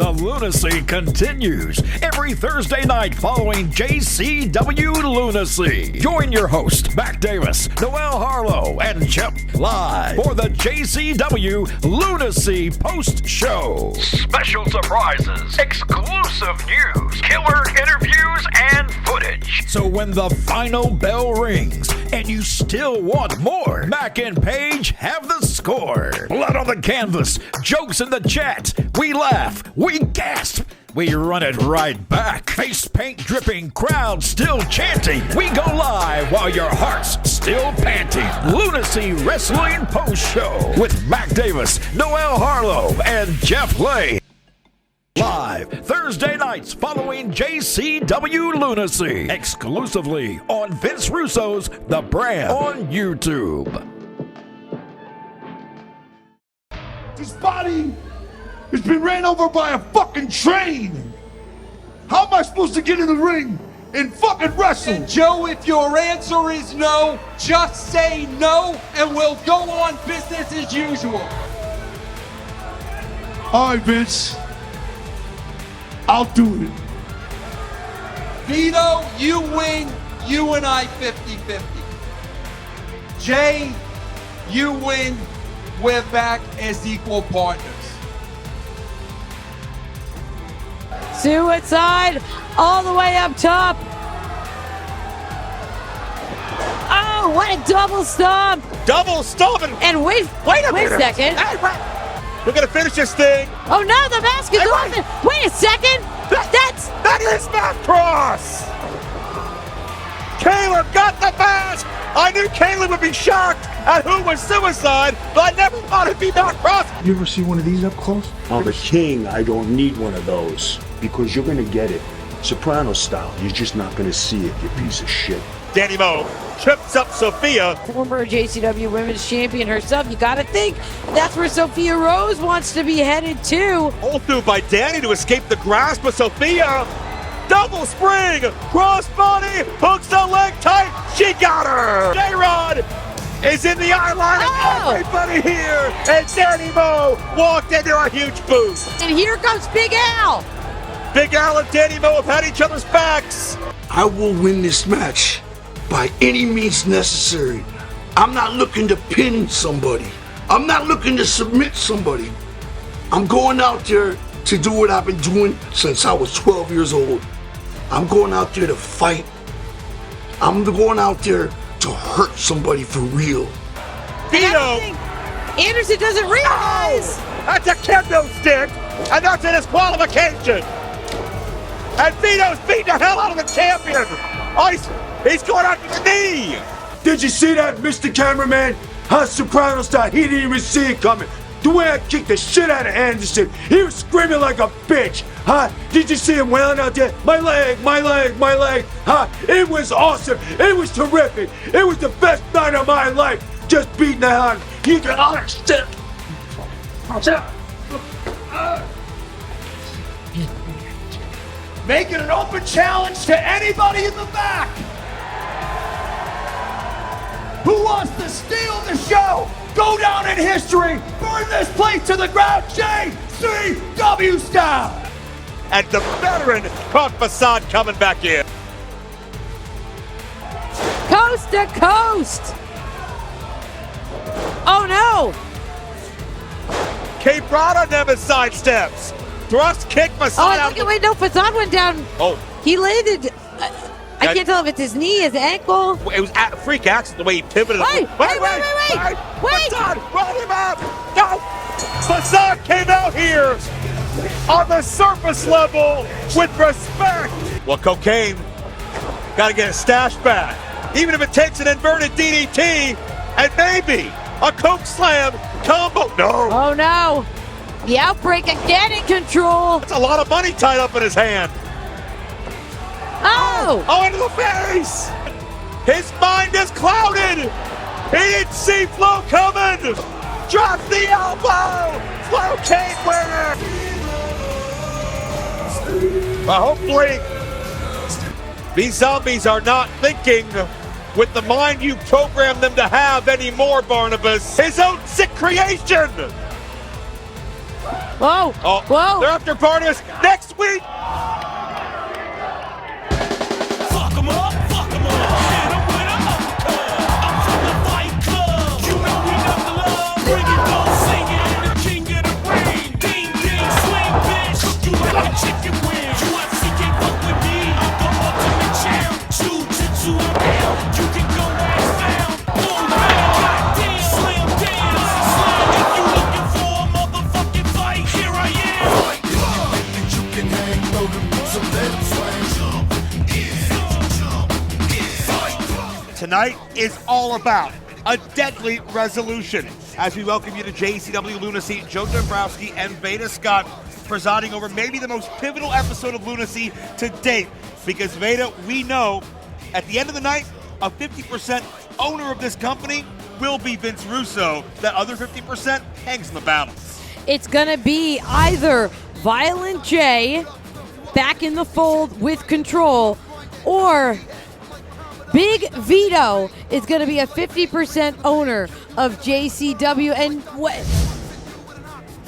The lunacy continues every Thursday night following JCW Lunacy. Join your host, Mac Davis, Noel Harlow, and Jeff live for the JCW Lunacy Post Show. Special surprises, exclusive news, killer interviews, and footage. So when the final bell rings and you still want more, Mac and Paige have the score. Blood on the canvas, jokes in the chat. We laugh, we gasp, we run it right back. Face paint dripping, crowd still chanting. We go live while your heart's still panting. Lunacy Wrestling Post Show with Mac Davis, Noel Harlow, and Jeff Lay. Live Thursday nights following JCW Lunacy, exclusively on Vince Russo's The Brand on YouTube. His body has been ran over by a fucking train. How am I supposed to get in the ring and fucking wrestle? And Joe, if your answer is no, just say no and we'll go on business as usual. All right, Vince. I'll do it. Veto, you win. You and I 50-50. Jay, you win. We're back as equal partners. Suicide all the way up top. Oh, what a double stomp. Double stomp. And wait a second. We're going to finish this thing. Oh no, the mask is off. Wait a second. That is Matt Cross. Caleb got the mask. I knew Caleb would be shocked at who was suicide, but I never thought it'd be Matt Cross. You ever see one of these up close? I'm the king. I don't need one of those because you're going to get it. Soprano style. You're just not going to see it, you piece of shit. Danny Moe trips up Sophia. Former JCW Women's Champion herself. You got to think that's where Sophia Rose wants to be headed to. Pulled through by Danny to escape the grasp of Sophia. Double spring, crossbody, hooks the leg tight. She got her. J-Rod is in the eye line of everybody here. And Danny Moe walked into a huge boost. And here comes Big Al. Big Al and Danny Moe have had each other's backs. I will win this match by any means necessary. I'm not looking to pin somebody. I'm not looking to submit somebody. I'm going out there to do what I've been doing since I was 12 years old. I'm going out there to fight. I'm going out there to hurt somebody for real. Veto. Anderson doesn't realize. That's a kendo stick, and that's a disqualification. And Vito's beating the hell out of the champion. He's going out to the knee. Did you see that, Mr. Cameraman? How Soprano style, he didn't even see it coming. The way I kicked the shit out of Anderson, he was screaming like a bitch. Huh? Did you see him wailing out there? My leg, my leg, my leg. Huh? It was awesome. It was terrific. It was the best night of my life. Just beating the hell. You can understand. Making an open challenge to anybody in the back who wants to steal the show, go down in history, burn this place to the ground, JCW style. And the veteran Croc Facade coming back in. Coast to coast. Oh no. Quebrada never sidesteps. Thrust kick Facade out. Wait, no, Facade went down. Oh. He landed. I can't tell if it's his knee, his ankle. It was a freak accident the way he pivoted. Wait. Facade, run him out. No. Facade came out here on the surface level with respect. Well, cocaine, got to get his stash back. Even if it takes an inverted DDT and maybe a coke slam combo. No. Oh no. The outbreak again in control. That's a lot of money tied up in his hand. Oh! Oh, into the face! His mind is clouded! He didn't see Flo coming! Drops the elbow! Flo can't winner! Well, hopefully, these zombies are not thinking with the mind you programmed them to have anymore, Barnabas. His own sick creation! Whoa! Oh, Whoa! they're after Barnes next week. Fuck 'em up, fuck 'em up. Hit 'em with a uppercut. I'm from the Fight Club. You know we got the love. Bring it, don't sing it. The king of the ring. Ding, ding, swing, bitch. Cook you like a chicken wing. UFC can't fuck with me. I'm the ultimate champ. Jiu-jitsu around. You can go ass down. Boom, bang, goddamn. Slam dance. Slam. If you looking for a motherfucking fight, here I am. You can hang low to me, so let it swing. Tonight is all about a deadly resolution. As we welcome you to JCW Lunacy, Joe Dombrowski and Veto Scott presiding over maybe the most pivotal episode of Lunacy to date. Because Veto, we know at the end of the night, a 50% owner of this company will be Vince Russo. That other 50% hangs in the balance. It's gonna be either Violent J back in the fold with control, or Big Vito is going to be a 50% owner of JCW, and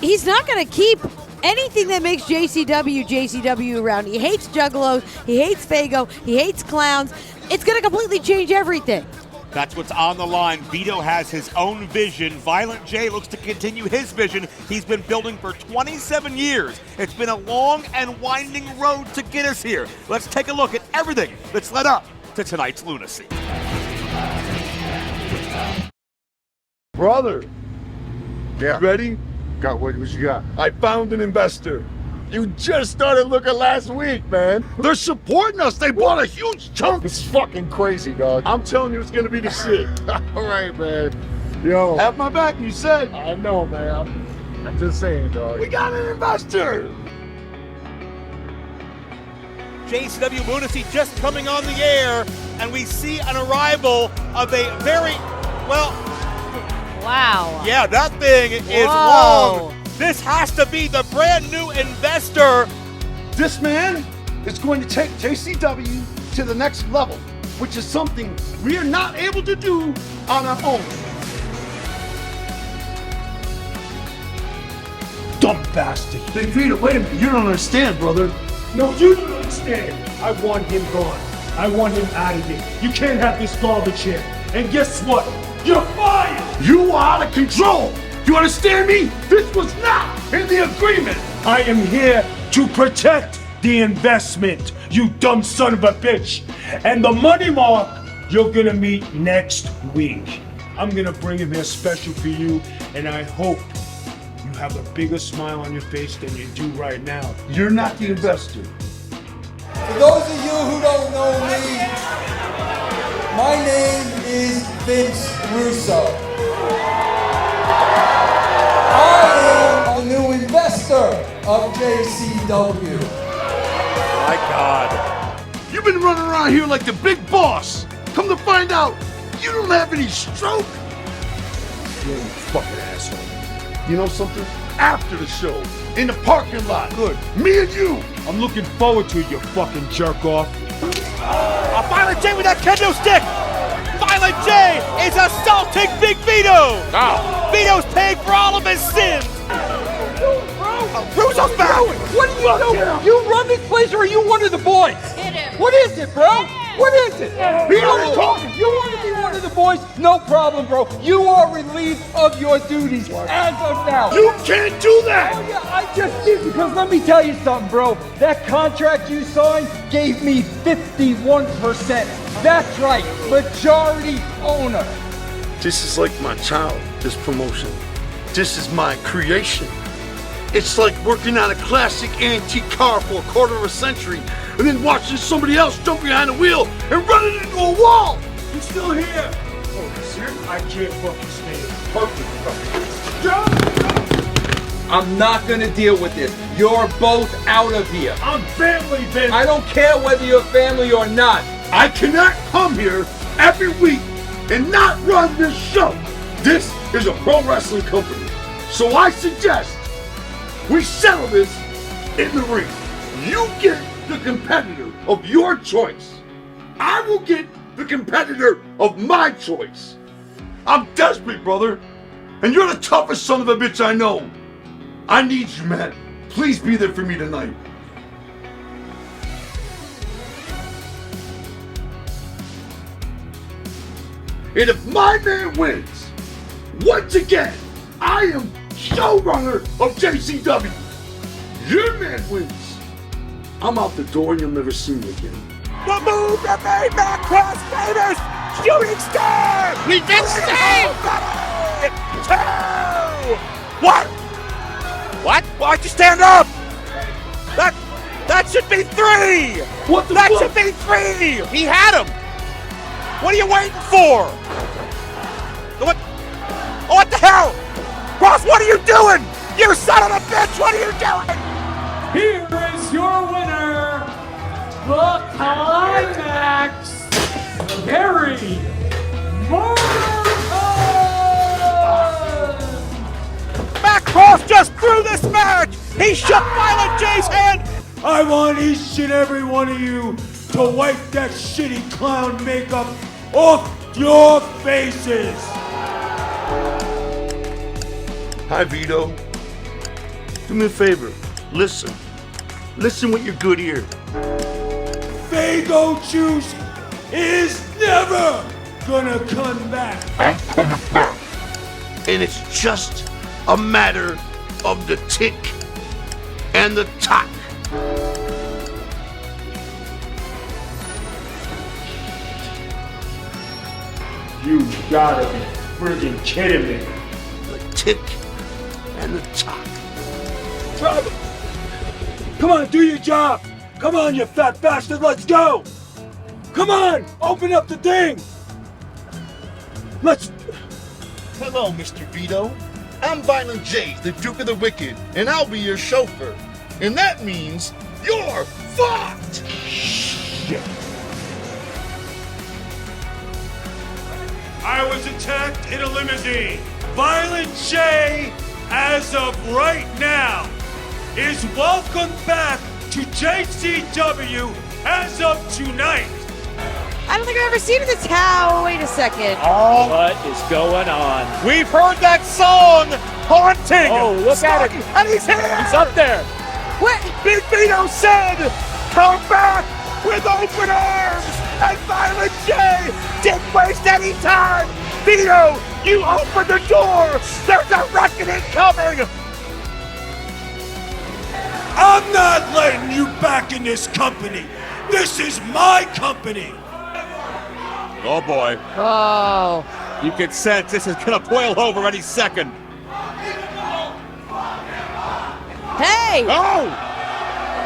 he's not going to keep anything that makes JCW around. He hates Juggalos, he hates Fago, he hates clowns. It's going to completely change everything. That's what's on the line. Vito has his own vision. Violent J looks to continue his vision he's been building for 27 years. It's been a long and winding road to get us here. Let's take a look at everything that's led up to tonight's Lunacy. Brother, Yeah. ready? Got what you got? I found an investor. You just started looking last week, man. They're supporting us. They bought a huge chunk. It's fucking crazy, dog. I'm telling you, it's gonna be the shit. All right, man. Yo, Have my back, you said. I know, man. I'm just saying, dog. We got an investor. JCW Lunacy just coming on the air, and we see an arrival of a very, well, Wow. yeah, that thing is Whoa. long. This has to be the brand new investor. This man is going to take JCW to the next level, which is something we are not able to do on our own. Dumb bastard. Big Vito, wait a minute. You don't understand, brother. No, you don't understand. I want him gone. I want him out of here. You can't have this garbage here. And guess what? You're fired! You are out of control. You understand me? This was not in the agreement. I am here to protect the investment, you dumb son of a bitch. And the money mark, you're gonna meet next week. I'm gonna bring him here special for you, and I hope you have a bigger smile on your face than you do right now. You're not the investor. For those of you who don't know me, my name is Vince Russo. I am the new investor of JCW. My God. You've been running around here like the big boss. Come to find out, you don't have any stroke. You fucking asshole. You know something? After the show, in the parking lot. Good. Me and you. I'm looking forward to you fucking jerk off. A Violent J with that kendo stick. Violent J is assaulting Big Vito. Vito's paying for all of his sins. Russo's back. What do you know? You run this place, or are you one of the boys? Hit him. What is it, bro? What is it? You want to be one of the boys? No problem, bro. You are relieved of your duties as of now. You can't do that. Oh, yeah, I just did, because let me tell you something, bro. That contract you signed gave me 51%. That's right, majority owner. This is like my child, this promotion. This is my creation. It's like working on a classic antique car for a quarter of a century and then watching somebody else jump behind the wheel and run it into a wall. You still here? Oh, this here? I can't fucking stand it. Perfect. I'm not gonna deal with this. You're both out of here. I'm family, Vince. I don't care whether you're family or not. I cannot come here every week and not run this show. This is a pro wrestling company. So I suggest we settle this in the ring. You get the competitor of your choice. I will get the competitor of my choice. I'm desperate, brother. And you're the toughest son of a bitch I know. I need you, man. Please be there for me tonight. And if my man wins, once again, I am showrunner of JCW. Your man wins, I'm out the door and you'll never see me again. The move that made Mack cross famous! Shooting star! We've been saved! Two! What? What? Why'd you stand up? That should be 3! What the That fuck? should be 3! He had him! What are you waiting for? What the hell? Cross, what are you doing? You son of a bitch, what are you doing? Here is your winner, the Climax, Harry Morgan! Mack Cross just threw this match! He shook Violent J's hand! I want each and every one of you to wipe that shitty clown makeup off your faces. Hi, Veto. Do me a favor. Listen. Listen with your good ear. Fago juice is never gonna come back. I'm coming back. And it's just a matter of the tick and the tock. You gotta be friggin' kidding me. The tick and the tock. Drive it. Come on, do your job. Come on, you fat bastard, let's go. Come on, open up the thing. Let's... Hello, Mr. Veto. I'm Violent J, the Duke of the Wicked, and I'll be your chauffeur. And that means you're fucked! Shit. I was attacked in a limousine. Violent J, as of right now, is welcome back to JCW as of tonight. I don't think I've ever seen this. How? Wait a second. What is going on? We've heard that song, Haunting! Oh, look at him. And he's here! He's up there. What? Big Vito said, come back with open arms! And Violent J didn't waste any time! Vito, you opened the door! There's a reckoning coming! I'm not letting you back in this company. This is my company. Oh boy. Oh. You can sense this is gonna boil over any second. Hey! Oh!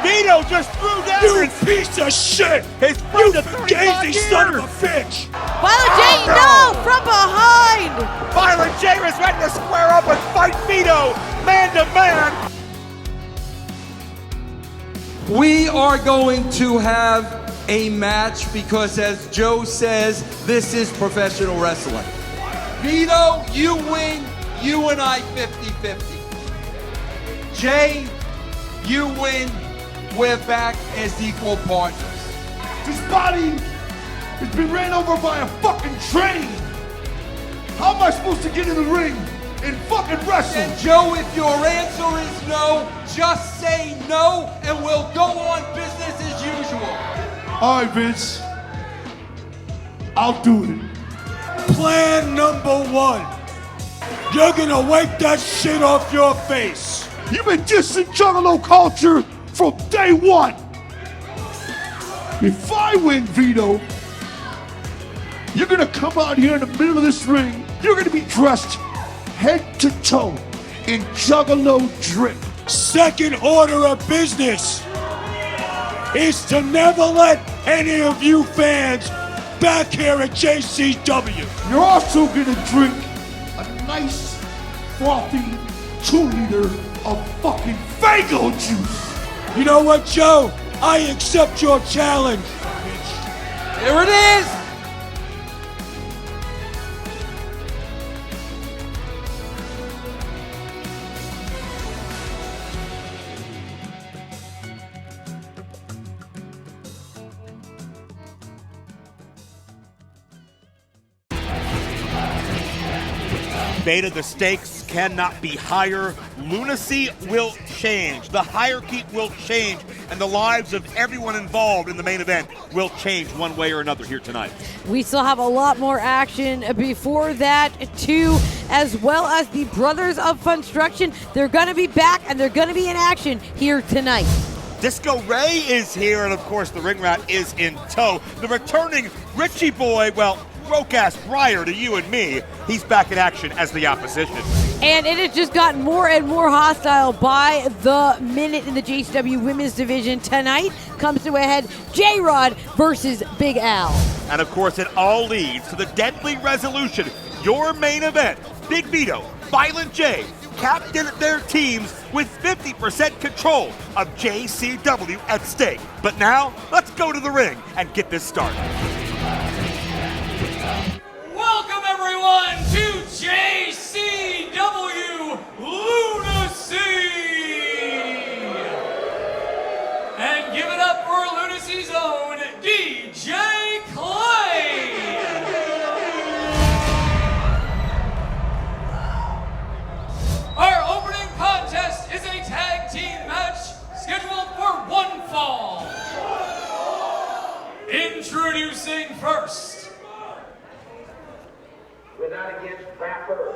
Vito just threw down You piece of shit! his You friend of 35 fugazi years! son of a bitch! Violent J, no! From behind! Violent J is ready to square up and fight Vito, man to man! We are going to have a match because, as Joe says, this is professional wrestling. Vito, you win, you and I 50-50. Jay, you win, we're back as equal partners. This body has been ran over by a fucking train. How am I supposed to get in the ring and fucking wrestle? And Joe, if your answer is no, just say no and we'll go on business as usual. All right, Vince. I'll do it. Plan number one. You're gonna wipe that shit off your face. You've been dissing Juggalo culture from day one. If I win, Veto, you're gonna come out here in the middle of this ring. You're gonna be dressed head to toe in Juggalo drip. Second order of business is to never let any of you fans back here at JCW. You're also gonna drink a nice, frothy 2-liter of fucking Fago juice. You know what, Joe? I accept your challenge. Here it is. Beta, the stakes cannot be higher. Lunacy will change, the hierarchy will change, and the lives of everyone involved in the main event will change one way or another here tonight. We still have a lot more action before that, too, as well as the Brothers of Funstruction. They're going to be back, and they're going to be in action here tonight. Disco Ray is here, and of course the Ring Rat is in tow. The returning Richie Boy, well, broke-ass Brier to you and me, he's back in action as the opposition. And it has just gotten more and more hostile by the minute in the JCW Women's Division. Tonight comes to a head, J-Rod versus Big Al. And of course it all leads to the deadly resolution, your main event. Big Vito, Violent J, captain their teams with 50% control of JCW at stake. But now, let's go to the ring and get this started. Welcome everyone to JCW Lunacy! And give it up for Lunacy's own DJ Clay! Our opening contest is a tag team match scheduled for one fall. Introducing first. We're not against rappers,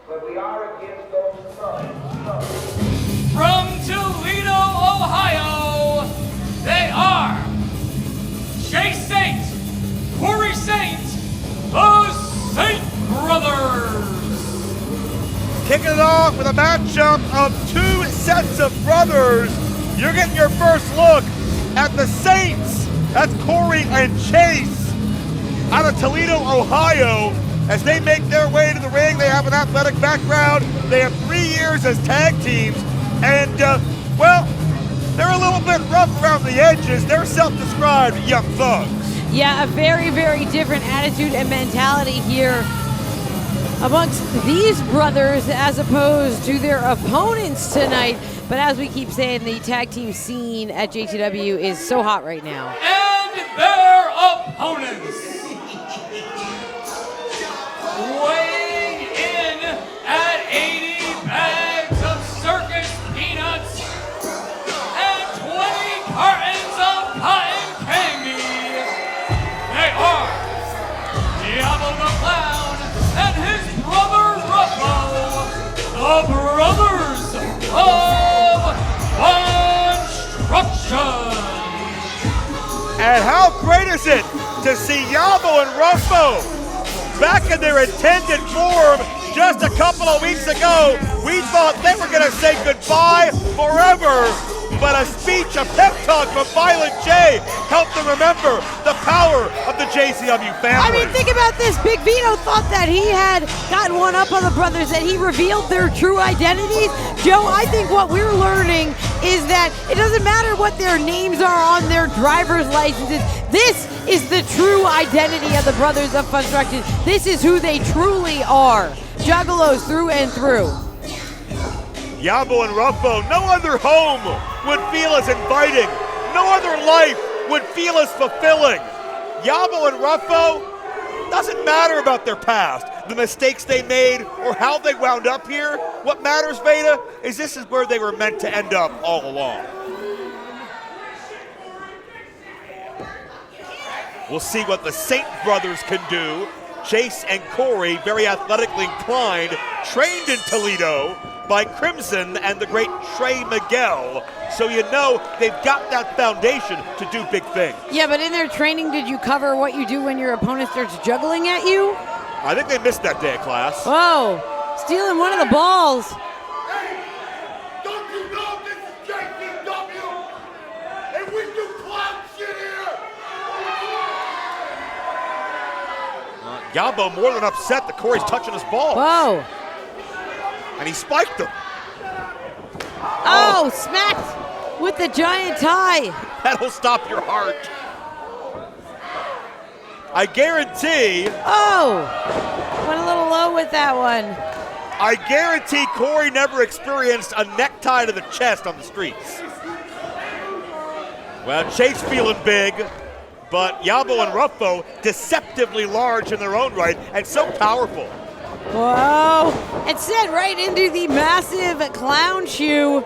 but we are against those thugs. From Toledo, Ohio, they are Chase Saint, Corey Saint, the Saint Brothers. Kicking it off with a matchup of two sets of brothers. You're getting your first look at the Saints. That's Corey and Chase out of Toledo, Ohio. As they make their way to the ring, they have an athletic background. They have 3 years as tag teams. And, well, they're a little bit rough around the edges. They're self-described young thugs. Yeah, a very, very different attitude and mentality here amongst these brothers as opposed to their opponents tonight. But as we keep saying, the tag team scene at JCW is so hot right now. And their opponents. Weighing in at 80 bags of circus peanuts and 20 cartons of cotton candy, they are Diablo the Clown and his brother Ruffo, the Brothers of Funstruction. And how great is it to see Yabo and Ruffo back in their intended form just a couple of weeks ago. We thought they were going to say goodbye forever, but a speech, a pep talk from Violent J helped them remember the power of the JCW family. I mean, think about this. Big Vito thought that he had gotten one up on the brothers, that he revealed their true identities. Joe, I think what we're learning is that it doesn't matter what their names are on their driver's licenses. This is the true identity of the Brothers of Funstruction. This is who they truly are. Juggalos through and through. Yabo and Ruffo, no other home would feel as inviting. No other life would feel as fulfilling. Yabo and Ruffo, doesn't matter about their past, the mistakes they made, or how they wound up here. What matters, Veto, is this is where they were meant to end up all along. We'll see what the Saint brothers can do. Chase and Corey, very athletically inclined, trained in Toledo by Crimson and the great Trey Miguel. So you know they've got that foundation to do big things. Yeah, but in their training, did you cover what you do when your opponent starts juggling at you? I think they missed that day of class. Whoa, stealing one of the balls. Hey, don't you know this is JCW? And we do clown shit here! Yabo more than upset that Corey's touching his ball. Whoa. And he spiked him. Oh, smacked with the giant tie. That'll stop your heart. I guarantee. Oh, went a little low with that one. I guarantee Corey never experienced a necktie to the chest on the streets. Well, Chase feeling big, but Yabo and Ruffo deceptively large in their own right and so powerful. Whoa. And sent right into the massive clown shoe.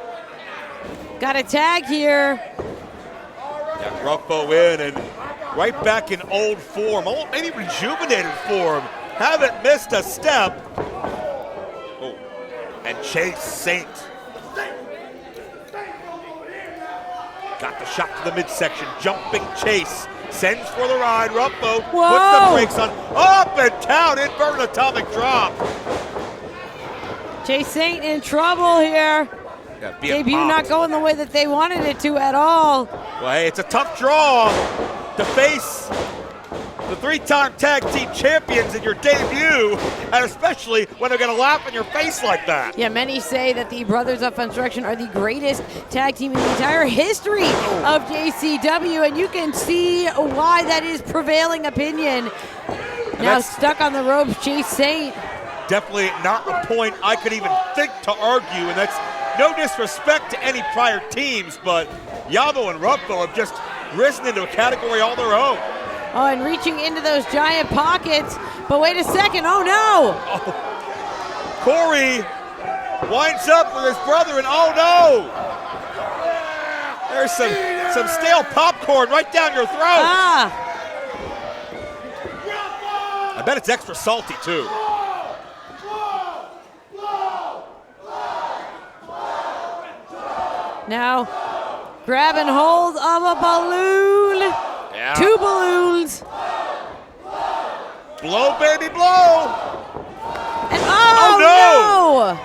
Got a tag here. Yeah, Ruffo in and right back in old form, maybe rejuvenated form. Haven't missed a step. Oh, and Chase Saint. Got the shot to the midsection, jumping Chase. Sends for the ride, Ruffo puts the brakes on. Up and down, inverted atomic drop. Chase Saint in trouble here. Debut not going the way that they wanted it to at all. Well, hey, it's a tough draw to face the three-time tag team champions in your debut, and especially when they're going to laugh in your face like that. Yeah, many say that the Brothers of Funstruction are the greatest tag team in the entire history of JCW, and you can see why that is prevailing opinion. Now stuck on the ropes, Chase Saint. Definitely not a point I could even think to argue, and that's no disrespect to any prior teams, but Yabo and Ruffo have just risen into a category all their own. Oh, and reaching into those giant pockets, but wait a second, oh no! Oh. Corey winds up with his brother, and oh no! There's some stale popcorn right down your throat. I bet it's extra salty too. Now, grabbing hold of a balloon. Yeah. 2 balloons. Blow, baby, blow. And oh, no.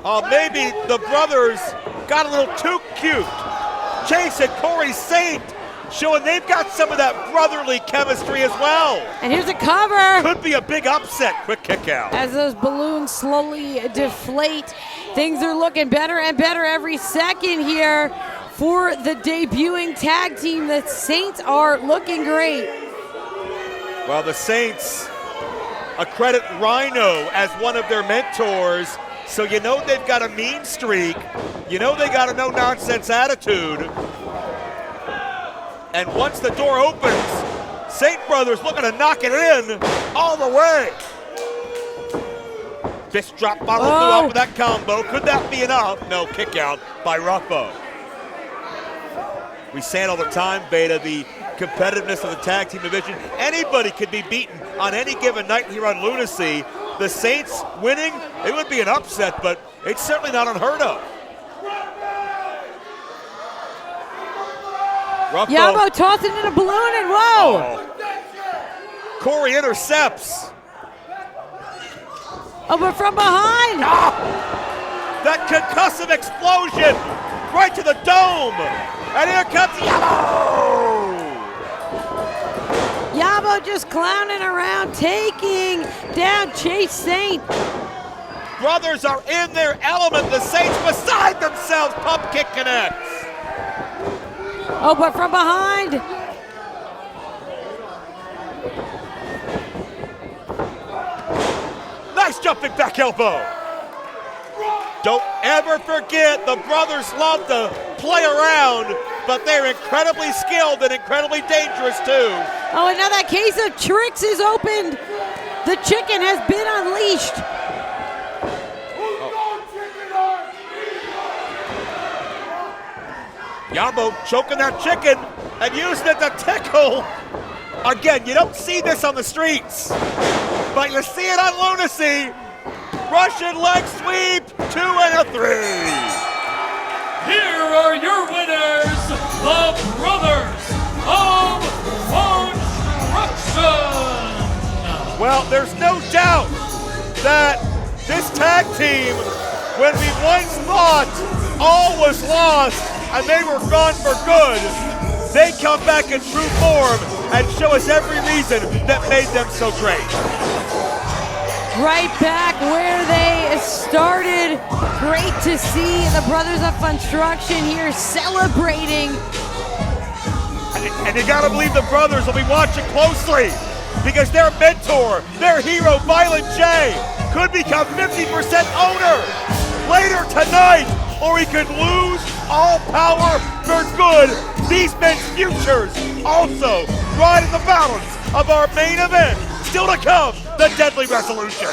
Oh, maybe the brothers got a little too cute. Chase and Corey Saint showing they've got some of that brotherly chemistry as well. And here's a cover. Could be a big upset. Quick kick out. As those balloons slowly deflate, things are looking better and better every second here for the debuting tag team. The Saints are looking great. Well, the Saints accredit Rhino as one of their mentors, so you know they've got a mean streak. You know they got a no-nonsense attitude. And once the door opens, Saint Brothers looking to knock it in all the way. Fist drop bottle blew off of that combo. Could that be enough? No, kick out by Ruffo. We say it all the time, Beta, the competitiveness of the tag team division. Anybody could be beaten on any given night here on Lunacy. The Saints winning, it would be an upset, but it's certainly not unheard of. Ruffo. Yabo tossing in a balloon and whoa! Oh. Corey intercepts. Oh, but from behind! That concussive explosion right to the dome. And here comes Yabo! Yabo just clowning around, taking down Chase Saint. Brothers are in their element. The Saints beside themselves. Pump kick connects. Oh, but from behind. Nice jumping back elbow. Don't ever forget the brothers love to play around, but they're incredibly skilled and incredibly dangerous too. Oh, and now that case of tricks is opened. The chicken has been unleashed. Yabo choking that chicken and using it to tickle. Again, you don't see this on the streets, but you see it on Lunacy. Russian leg sweep, 2 and a 3. Here are your winners, the Brothers of Funstruction. Well, there's no doubt that this tag team, when we once thought all was lost and they were gone for good, they come back in true form and show us every reason that made them so great. Right back where they started. Great to see the Brothers of Funstruction here celebrating. And you gotta believe the brothers will be watching closely because their mentor, their hero, Violent J, could become 50% owner later tonight, or he could lose all power for good. These men's futures also right in the balance of our main event. Still to come the Deadly Resolution.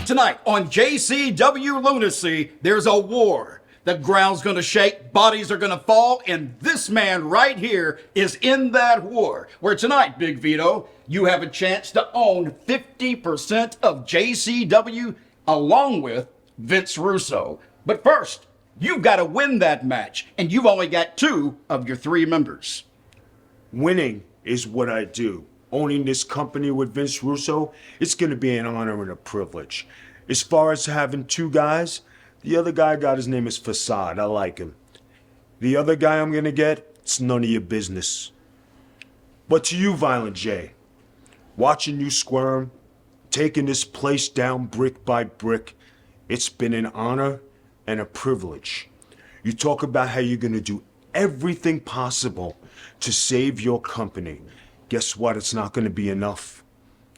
Tonight on JCW Lunacy, there's a war. The ground's gonna shake, bodies are gonna fall, and this man right here is in that war. Where tonight, Big Vito, you have a chance to own 50% of JCW along with Vince Russo. But first, you've got to win that match, and you've only got 2 of your 3 members. Winning is what I do. Owning this company with Vince Russo, it's going to be an honor and a privilege. As far as having 2 guys, the other guy got his name is Facade. I like him. The other guy I'm going to get, it's none of your business. But to you, Violent J, watching you squirm, taking this place down brick by brick, it's been an honor and a privilege. You talk about how you're going to do everything possible to save your company. Guess what? It's not going to be enough.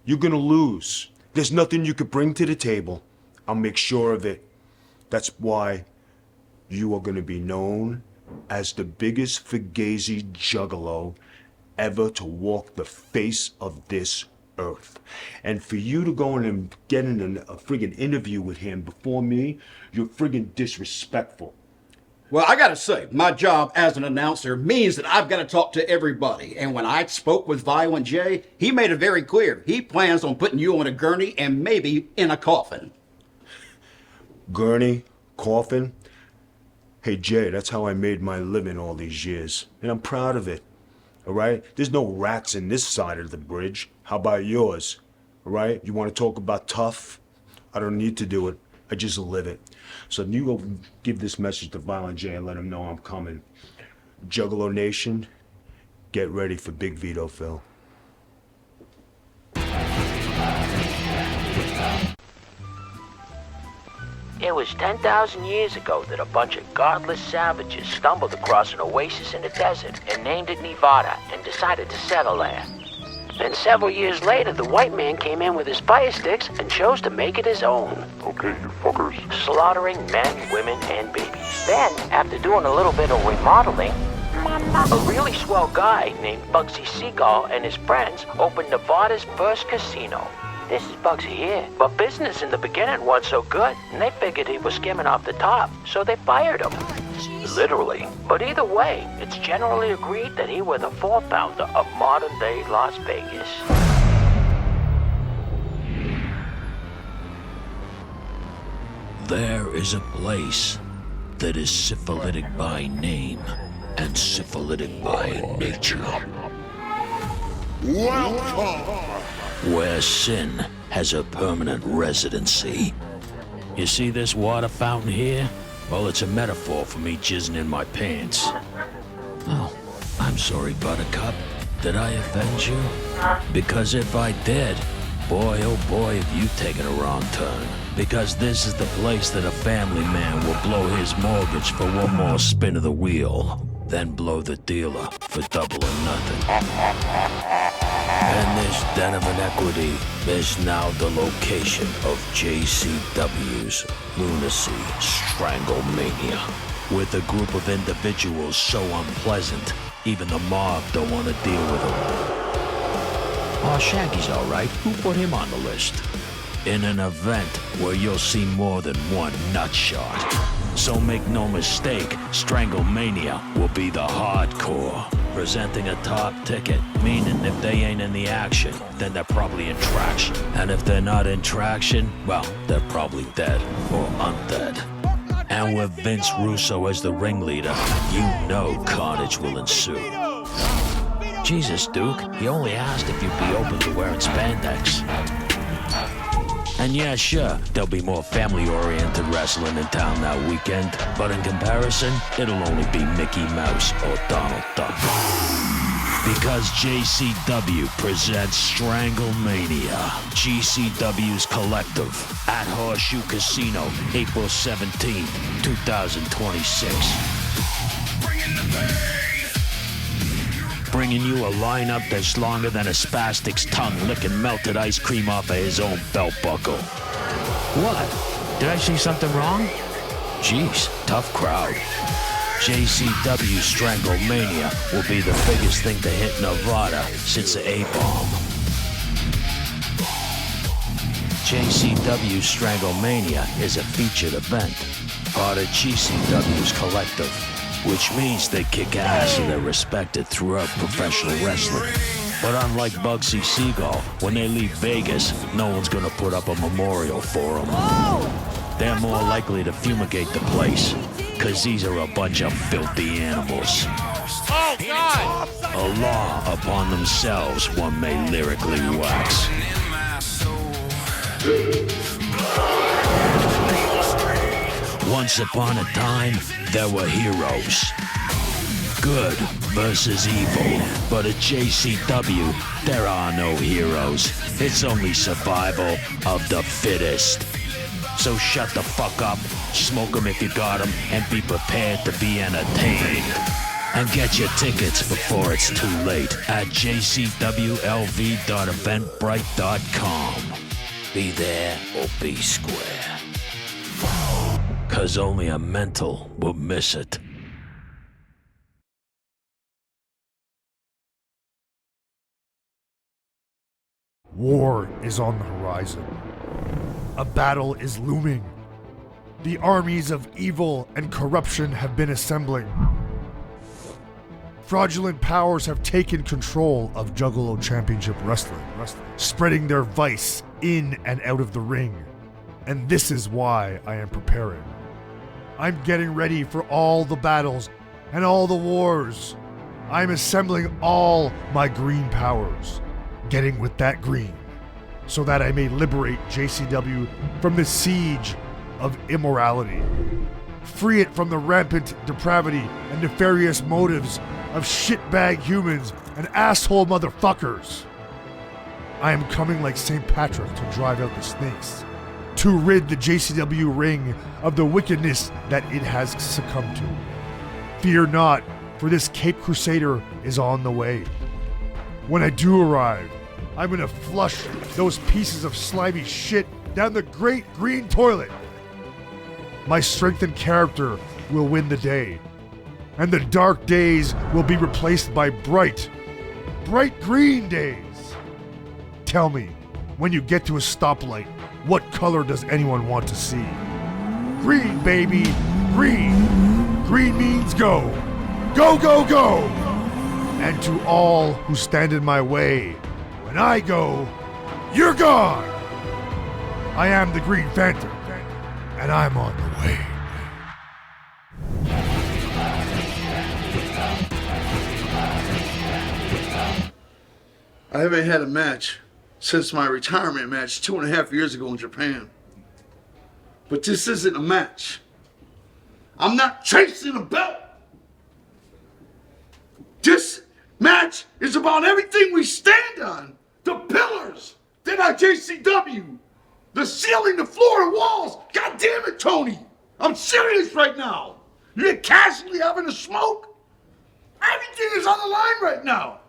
You're going to lose. There's nothing you could bring to the table. I'll make sure of it. That's why you are going to be known as the biggest fugazi juggalo ever to walk the face of this earth. And for you to go in and get in a friggin' interview with him before me, you're friggin' disrespectful. Well, I gotta say, my job as an announcer means that I've got to talk to everybody. And when I spoke with Violent J, he made it very clear. He plans on putting you on a gurney and maybe in a coffin. Gurney? Coffin? Hey, Jay, that's how I made my living all these years. And I'm proud of it. All right? There's no rats in this side of the bridge. How about yours? All right? You want to talk about tough? I don't need to do it. I just live it. So you go give this message to Violent J and let him know I'm coming. Juggalo Nation, get ready for Big Vito, Phil. It was 10,000 years ago that a bunch of godless savages stumbled across an oasis in the desert and named it Nevada and decided to settle there. Then several years later, the white man came in with his fire sticks and chose to make it his own. Okay, you fuckers. Slaughtering men, women, and babies. Then, after doing a little bit of remodeling, a really swell guy named Bugsy Seagull and his friends opened Nevada's first casino. This is Bugsy here. But business in the beginning wasn't so good, and they figured he was skimming off the top, so they fired him. Literally. But either way, it's generally agreed that he was the founder of modern-day Las Vegas. There is a place that is syphilitic by name and syphilitic by nature. Welcome! Where sin has a permanent residency. You see this water fountain here? Well, it's a metaphor for me jizzing in my pants. Oh, I'm sorry, Buttercup. Did I offend you? Because if I did, boy, oh boy, have you taken a wrong turn. Because this is the place that a family man will blow his mortgage for one more spin of the wheel, then blow the dealer for double or nothing. And this den of inequity is now the location of JCW's Lunacy Stranglemania. With a group of individuals so unpleasant, even the mob don't want to deal with them. Oh, Shaggy's all right. Who put him on the list? In an event where you'll see more than one nutshot. So make no mistake, Stranglemania will be the hardcore. Presenting a top ticket, meaning if they ain't in the action, then they're probably in traction. And if they're not in traction, well, they're probably dead or undead. And with Vince Russo as the ringleader, you know carnage will ensue. Jesus, Duke, he only asked if you'd be open to wearing spandex. And yeah, sure, there'll be more family-oriented wrestling in town that weekend, but in comparison, it'll only be Mickey Mouse or Donald Duck. Because JCW presents Stranglemania, GCW's Collective, at Horseshoe Casino, April 17th, 2026. Bringing you a lineup that's longer than a spastic's tongue licking melted ice cream off of his own belt buckle. What? Did I say something wrong? Jeez, tough crowd. JCW Stranglemania will be the biggest thing to hit Nevada since the A-bomb. JCW Stranglemania is a featured event, part of GCW's collective, which means they kick ass and they're respected throughout professional wrestling. But unlike Bugsy Siegel, when they leave Vegas, no one's gonna put up a memorial for them. They're more likely to fumigate the place, cause these are a bunch of filthy animals. Oh, God! A law upon themselves, one may lyrically wax. Once upon a time, there were heroes. Good versus evil. But at JCW, there are no heroes. It's only survival of the fittest. So shut the fuck up, smoke 'em if you got 'em, and be prepared to be entertained. And get your tickets before it's too late at jcwlv.eventbrite.com. Be there or be square. 'Cause only a mental will miss it. War is on the horizon. A battle is looming. The armies of evil and corruption have been assembling. Fraudulent powers have taken control of Juggalo Championship Wrestling, spreading their vice in and out of the ring. And this is why I am preparing. I'm getting ready for all the battles and all the wars. I'm assembling all my green powers, getting with that green, so that I may liberate JCW from the siege of immorality. Free it from the rampant depravity and nefarious motives of shitbag humans and asshole motherfuckers. I am coming like St. Patrick to drive out the snakes, to rid the JCW ring of the wickedness that it has succumbed to. Fear not, for this Cape Crusader is on the way. When I do arrive, I'm gonna flush those pieces of slimy shit down the great green toilet. My strength and character will win the day, and the dark days will be replaced by bright green days. Tell me, when you get to a stoplight, what color does anyone want to see? Green, baby, green. Green means go. Go, go, go. And to all who stand in my way, when I go, you're gone. I am the Green Phantom, and I'm on the way. I haven't had a match since my retirement match 2.5 years ago in Japan. But this isn't a match. I'm not chasing a belt. This match is about everything we stand on. The pillars that are JCW. The ceiling, the floor, and walls. God damn it, Tony. I'm serious right now. You're casually having a smoke. Everything is on the line right now.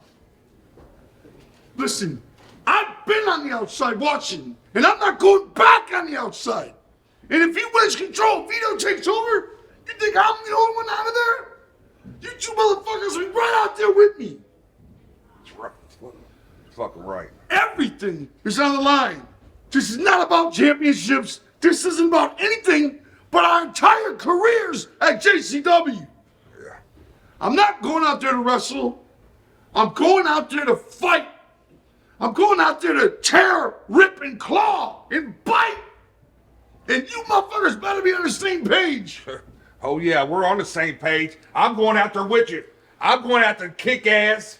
Listen, I've been on the outside watching, and I'm not going back on the outside. And if he wins control, Veto takes over, you think I'm the only one out of there? You two motherfuckers will be right out there with me. That's right. Fucking right. Everything is on the line. This is not about championships. This isn't about anything but our entire careers at JCW. Yeah. I'm not going out there to wrestle. I'm going out there to fight. I'm going out there to tear, rip, and claw, and bite. And you motherfuckers better be on the same page. Oh yeah, we're on the same page. I'm going out there with you. I'm going out there to kick ass,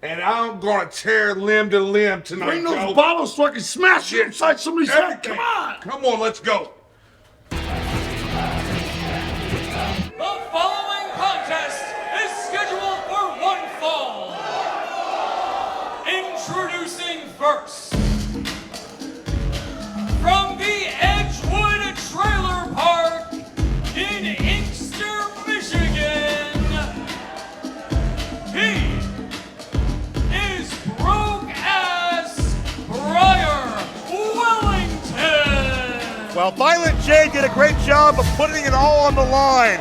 and I'm gonna tear limb to limb tonight. Bring those bottles so I can smash you inside somebody's head. Come on. Come on, let's go. The following contest is scheduled for one fall. Introducing first, from the Edgewood Trailer Park in Inkster, Michigan, he is broke-ass Brier Wellington. Well, Violent J did a great job of putting it all on the line.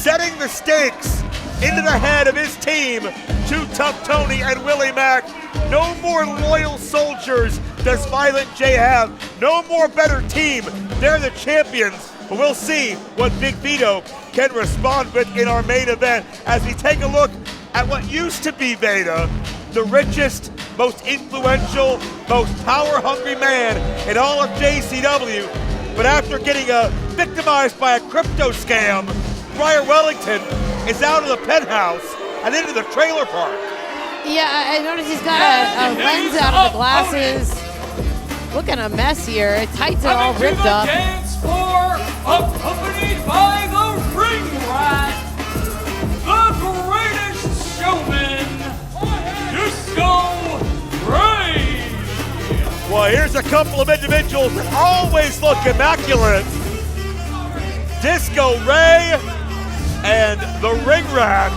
setting the stakes into the head of his team, Too Tough Tony and Willie Mack. No more loyal soldiers does Violent J have. No more better team. They're the champions. But we'll see what Big Vito can respond with in our main event as we take a look at what used to be Veto, the richest, most influential, most power-hungry man in all of JCW. But after getting victimized by a crypto scam, Brier Wellington is out of the penthouse and into the trailer park. Yeah, I noticed he's got a lens out of the glasses. Looking a mess here. Tights are all ripped up. Dance floor, accompanied by the ring rat, the greatest showman, Disco Ray. Well, here's a couple of individuals that always look immaculate. Disco Ray and the Ring Rat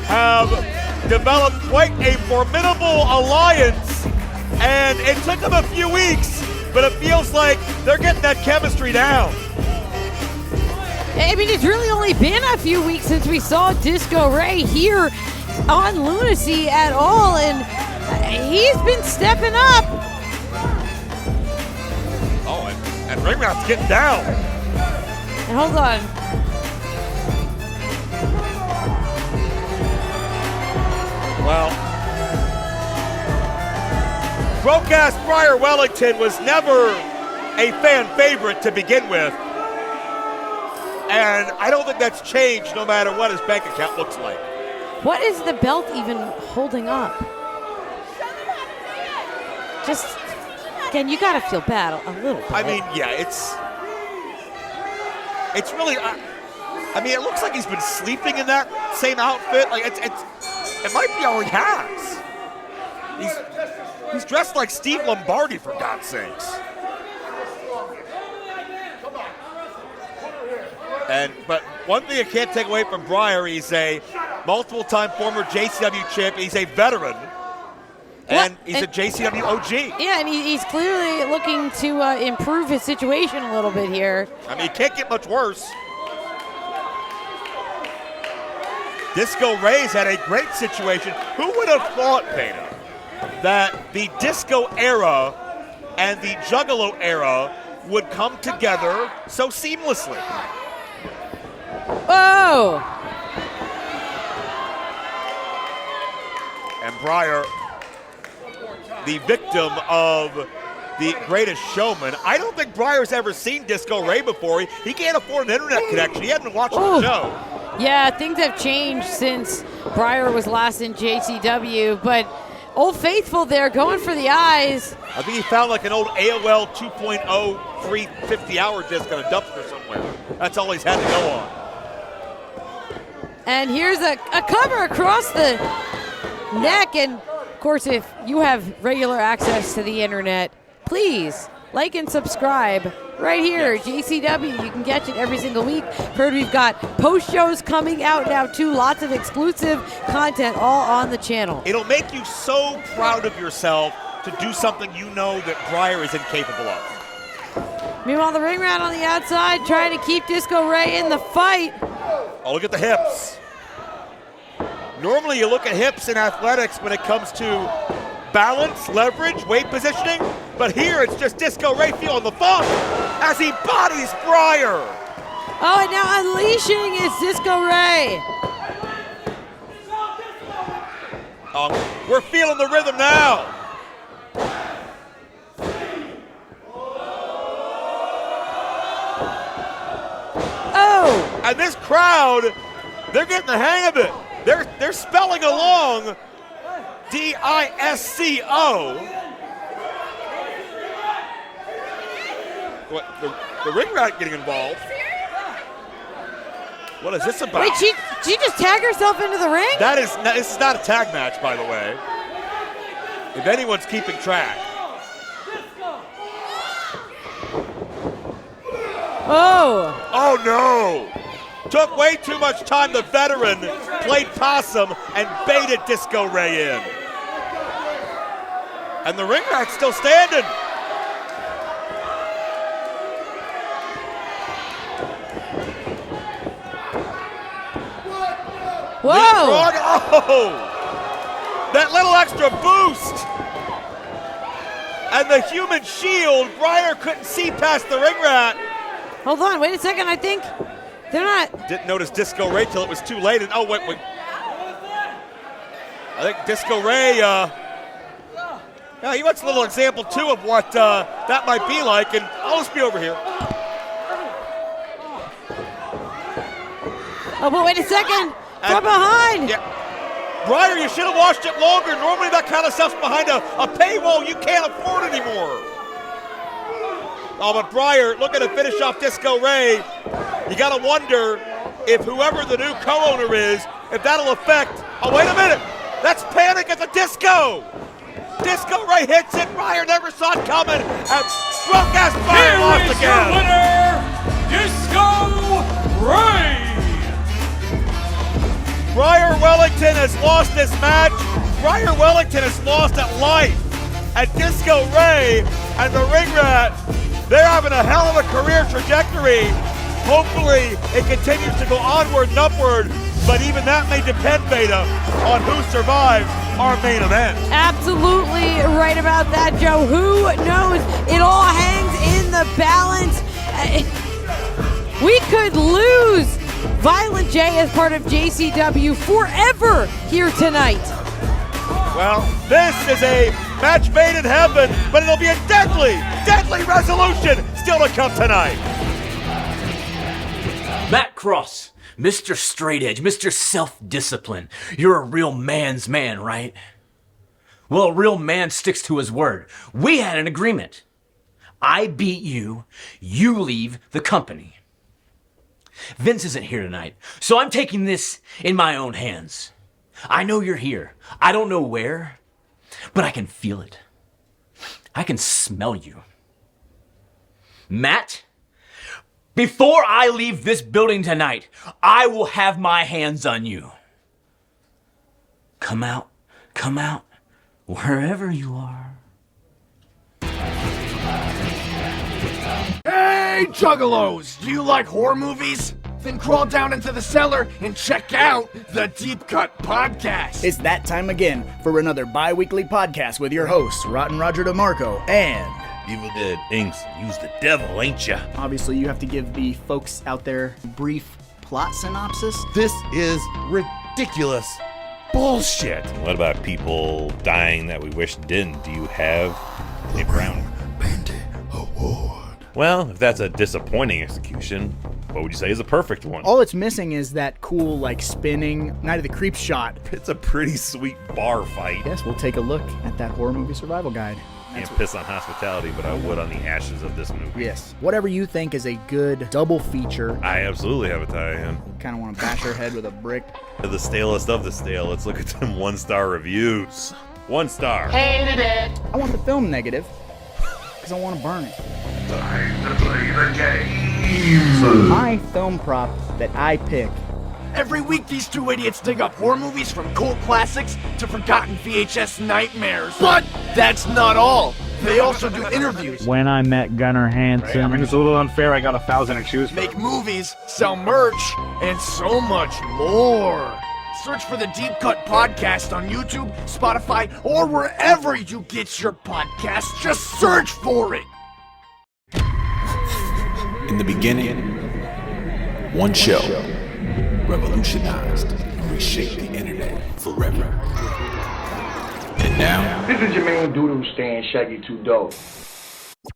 have developed quite a formidable alliance, and it took them a few weeks, but it feels like they're getting that chemistry down. I mean, it's really only been a few weeks since we saw Disco Ray here on Lunacy at all, and he's been stepping up. Oh, and Ring Rat's getting down. And hold on. Well, broke-ass Brier Wellington was never a fan favorite to begin with. And I don't think that's changed no matter what his bank account looks like. What is the belt even holding up? Just, again, you gotta feel bad a little bit. I mean, yeah, it's really, I mean, it looks like he's been sleeping in that same outfit. Like, it might be all he has. He's dressed like Steve Lombardi, for God's sakes. But one thing I can't take away from Brier, he's a multiple-time former JCW champ. He's a veteran, and he's a JCW OG. Yeah, and he's clearly looking to improve his situation a little bit here. I mean, it can't get much worse. Disco Ray's had a great situation. Who would have thought, Veto, that the disco era and the Juggalo era would come together so seamlessly? Whoa! And Brier, the victim of the greatest showman. I don't think Brier's ever seen Disco Ray before. He can't afford an internet connection. He hadn't been watching the show. Yeah, things have changed since Brier was last in JCW, but Old Faithful there going for the eyes. I think he found like an old AOL 2.0 free 50-hour disc on a dumpster somewhere. That's all he's had to go on. And here's a cover across the neck. And, of course, if you have regular access to the internet, please like and subscribe right here. JCW, you can catch it every single week. Heard we've got post shows coming out now, too. Lots of exclusive content all on the channel. It'll make you so proud of yourself to do something you know that Brier is incapable of. Meanwhile, the Ring Rat on the outside trying to keep Disco Ray in the fight. Oh, look at the hips. Normally you look at hips in athletics when it comes to balance, leverage, weight positioning, but here it's just Disco Ray feeling the funk as he bodies Brier. Oh, and now unleashing is Disco Ray. We're feeling the rhythm now. Oh! And this crowd, they're getting the hang of it. They're spelling along D-I-S-C-O. What, the Ring Rat getting involved? What is this about? Wait, she just tag herself into the ring? This is not a tag match, by the way. If anyone's keeping track. Oh! Oh no! Took way too much time. The veteran played possum and baited Disco Ray in. And the Ring Rat's still standing. Whoa! Oh! That little extra boost! And the human shield, Brier couldn't see past the ring rat. Hold on, wait a second. I think they're not. Didn't notice Disco Ray till it was too late. And oh, wait. I think Disco Ray, he wants a little example too of what that might be like. And I'll just be over here. Oh, but wait a second. From behind. Yeah. Brier, you should have watched it longer. Normally that kind of stuff's behind a paywall you can't afford anymore. Oh, but Brier looking to finish off Disco Ray. You got to wonder if whoever the new co-owner is, if that'll affect. Oh, wait a minute. That's Panic at the Disco. Disco Ray hits it. Brier never saw it coming. And broke-ass Brier lost again. Your winner, Disco Ray. Brier Wellington has lost this match. Brier Wellington has lost at life. And Disco Ray and the Ring Rat, they're having a hell of a career trajectory. Hopefully it continues to go onward and upward, but even that may depend, Veto, on who survives our main event. Absolutely right about that, Joe. Who knows? It all hangs in the balance. We could lose Violent J as part of JCW forever here tonight. Well, this is a match made in heaven, but it'll be a deadly, deadly resolution still to come tonight. Matt Cross, Mr. Straight Edge, Mr. Self-Discipline. You're a real man's man, right? Well, a real man sticks to his word. We had an agreement. I beat you, you leave the company. Vince isn't here tonight, so I'm taking this in my own hands. I know you're here. I don't know where, but I can feel it. I can smell you. Matt, before I leave this building tonight, I will have my hands on you. Come out, wherever you are. Hey, Juggalos! Do you like horror movies? Then crawl down into the cellar and check out the Deep Cut Podcast. It's that time again for another bi-weekly podcast with your hosts, Rotten Roger DeMarco and Evil Dead Inks. Use the devil, ain't ya? Obviously, you have to give the folks out there a brief plot synopsis. This is ridiculous bullshit. What about people dying that we wish didn't? Do you have a brown Bandy Award? Well, if that's a disappointing execution, what would you say is a perfect one? All it's missing is that cool, spinning Night of the Creeps shot. It's a pretty sweet bar fight. Yes, we'll take a look at that horror movie survival guide. Can't piss on hospitality, but I would on the ashes of this movie. Yes. Whatever you think is a good double feature. I absolutely have a tie-in. Kind of want to bash her head with a brick. The stalest of the stale. Let's look at them 1-star reviews. 1 star. Hated it. I want the film negative, because I want to burn it. Time to play the game. My film prop that I pick. Every week, these two idiots dig up horror movies from cult classics to forgotten VHS nightmares. But that's not all. They also do interviews. When I met Gunnar Hansen. I mean, it's a little unfair. I got 1,000 to choose from. Make movies, sell merch, and so much more. Search for the Deep Cut Podcast on YouTube, Spotify, or wherever you get your podcasts. Just search for it. In the beginning, one show revolutionized and reshaped the internet forever. And now, This is your main doo-doo staying Shaggy 2 Dope.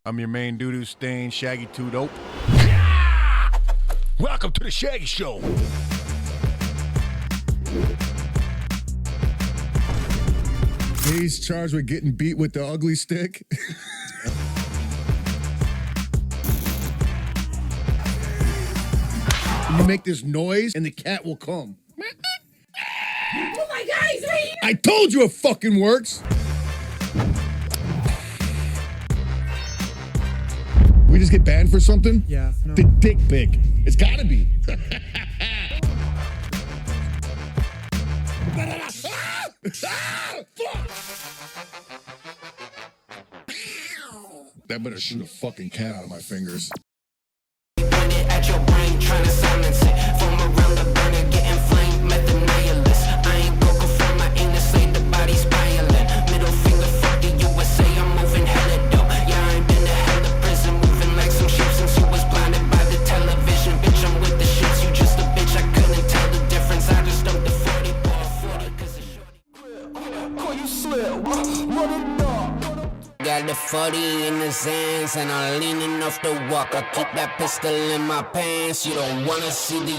I'm your main doo-doo stain, Shaggy 2 Dope. Welcome to the Shaggy Show. He's charged with getting beat with the ugly stick. You make this noise and the cat will come. Oh my God, he's right here! I told you it fucking works. We just get banned for something? Yeah. No. The dick pic. It's gotta be. That better shoot a fucking cat out of my fingers. At your brain, trying to silence it. From around the burner, getting flamed, methanated. 40 in the sands and I'm leaning off the walk. I keep that pistol in my pants. You don't wanna see the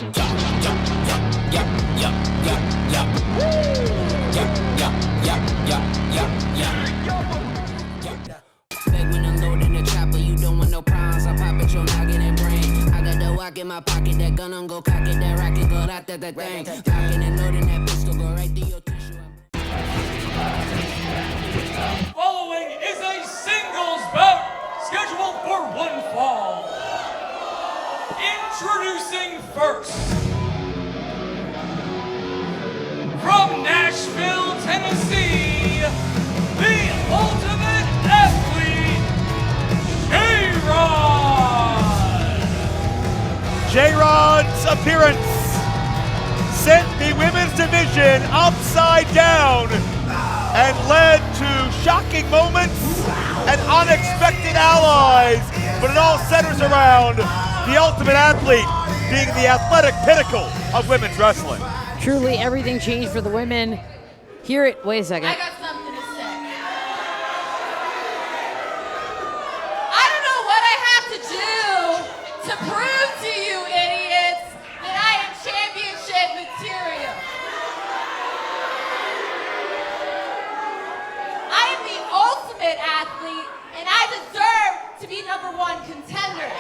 Beg when I'm loading the chopper, you don't want no problems. I pop at your noggin and brain. I got the walk in my pocket, that gun on go cock it, that rocket go out that thing. Cocking and loading that pistol, go right through your tissue. Following is a singles bout scheduled for one fall. Introducing first, from Nashville, Tennessee, the ultimate athlete, J-Rod. J-Rod's appearance sent the women's division upside down and led to shocking moments and unexpected allies, but it all centers around the ultimate athlete being the athletic pinnacle of women's wrestling. Truly, everything changed for the women. Hear it. Wait a second. I got something to say. I don't know what I have to do to prove to you idiots that I am championship material. I am the ultimate athlete, and I deserve to be #1 contender.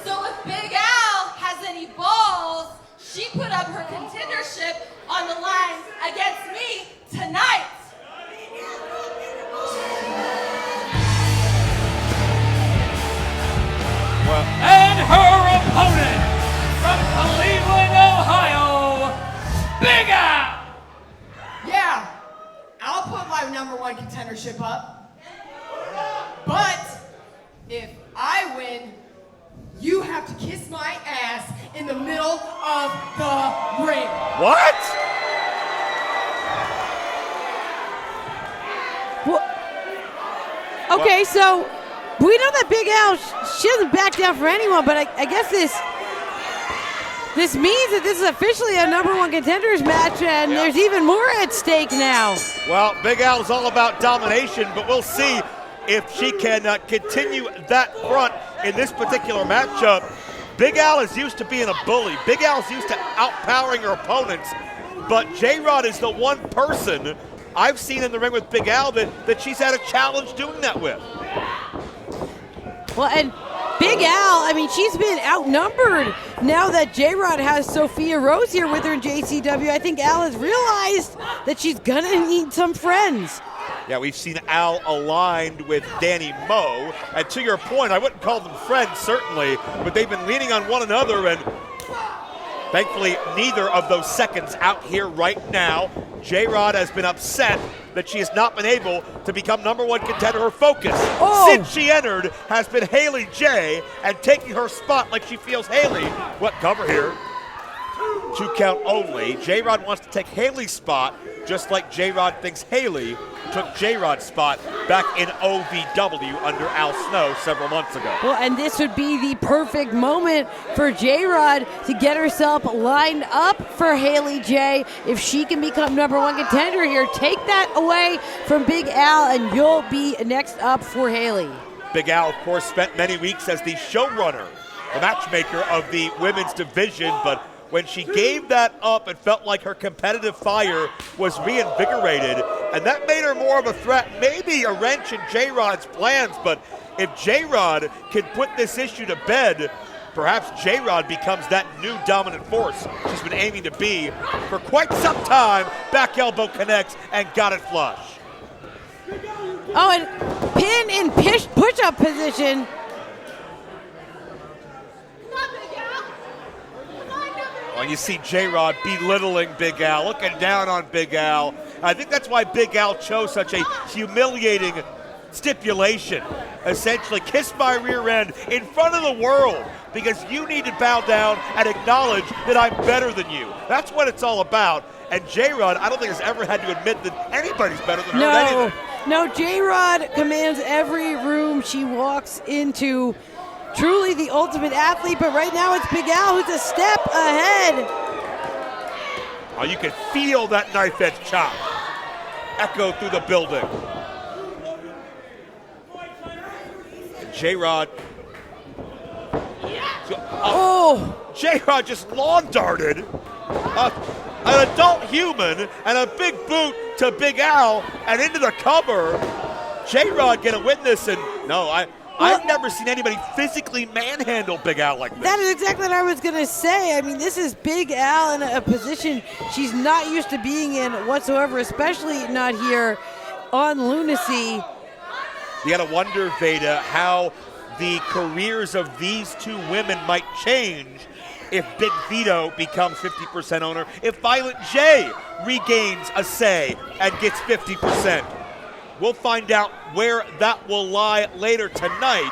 So if Big Al has any balls, she put up her contendership on the line against me tonight. And her opponent from Cleveland, Ohio, Big Al. Yeah, I'll put my #1 contendership up. But if I win, you have to kiss my ass in the middle of the ring. What? Okay, so we know that Big Al, she doesn't back down for anyone, but I guess this means that this is officially a #1 contenders match, and there's even more at stake now. Well, Big Al is all about domination, but we'll see if she can continue that front in this particular matchup. Big Al is used to being a bully. Big Al's used to outpowering her opponents, but J-Rod is the one person I've seen in the ring with Big Al that she's had a challenge doing that with. Well, and Big Al, I mean, she's been outnumbered now that J-Rod has Sophia Rose here with her in JCW. I think Al has realized that she's gonna need some friends. Yeah, we've seen Al aligned with Danny Moe, and to your point, I wouldn't call them friends, certainly, but they've been leaning on one another, and thankfully, neither of those seconds out here right now. J-Rod has been upset that she has not been able to become #1 contender. Her focus since she entered has been Haley J, and taking her spot like she feels Haley. What cover here? 2 count only. J-Rod wants to take Haley's spot, just like J-Rod thinks Haley took J-Rod's spot back in OVW under Al Snow several months ago. Well, and this would be the perfect moment for J-Rod to get herself lined up for Haley J. If she can become #1 contender here, take that away from Big Al, and you'll be next up for Haley. Big Al, of course, spent many weeks as the showrunner, the matchmaker of the women's division, but when she gave that up, it felt like her competitive fire was reinvigorated, and that made her more of a threat, maybe a wrench in J-Rod's plans. But if J-Rod can put this issue to bed, perhaps J-Rod becomes that new dominant force she's been aiming to be for quite some time. Back elbow connects and got it flush. Oh, and pin in push-up position. Well, you see J-Rod belittling Big Al, looking down on Big Al. I think that's why Big Al chose such a humiliating stipulation. Essentially, kiss my rear end in front of the world because you need to bow down and acknowledge that I'm better than you. That's what it's all about. And J-Rod, I don't think has ever had to admit that anybody's better than her at anything. No, J-Rod commands every room she walks into. Truly the ultimate athlete, but right now it's Big Al who's a step ahead. Oh, you can feel that knife edge chop echo through the building. J-Rod. J-Rod just lawn darted an adult human and a big boot to Big Al and into the cover. J-Rod get a witness, and no, I've never seen anybody physically manhandle Big Al like this. That is exactly what I was going to say. I mean, this is Big Al in a position she's not used to being in whatsoever, especially not here on Lunacy. You got to wonder, Veda, how the careers of these two women might change if Big Vito becomes 50% owner, if Violent J regains a say and gets 50%. We'll find out where that will lie later tonight.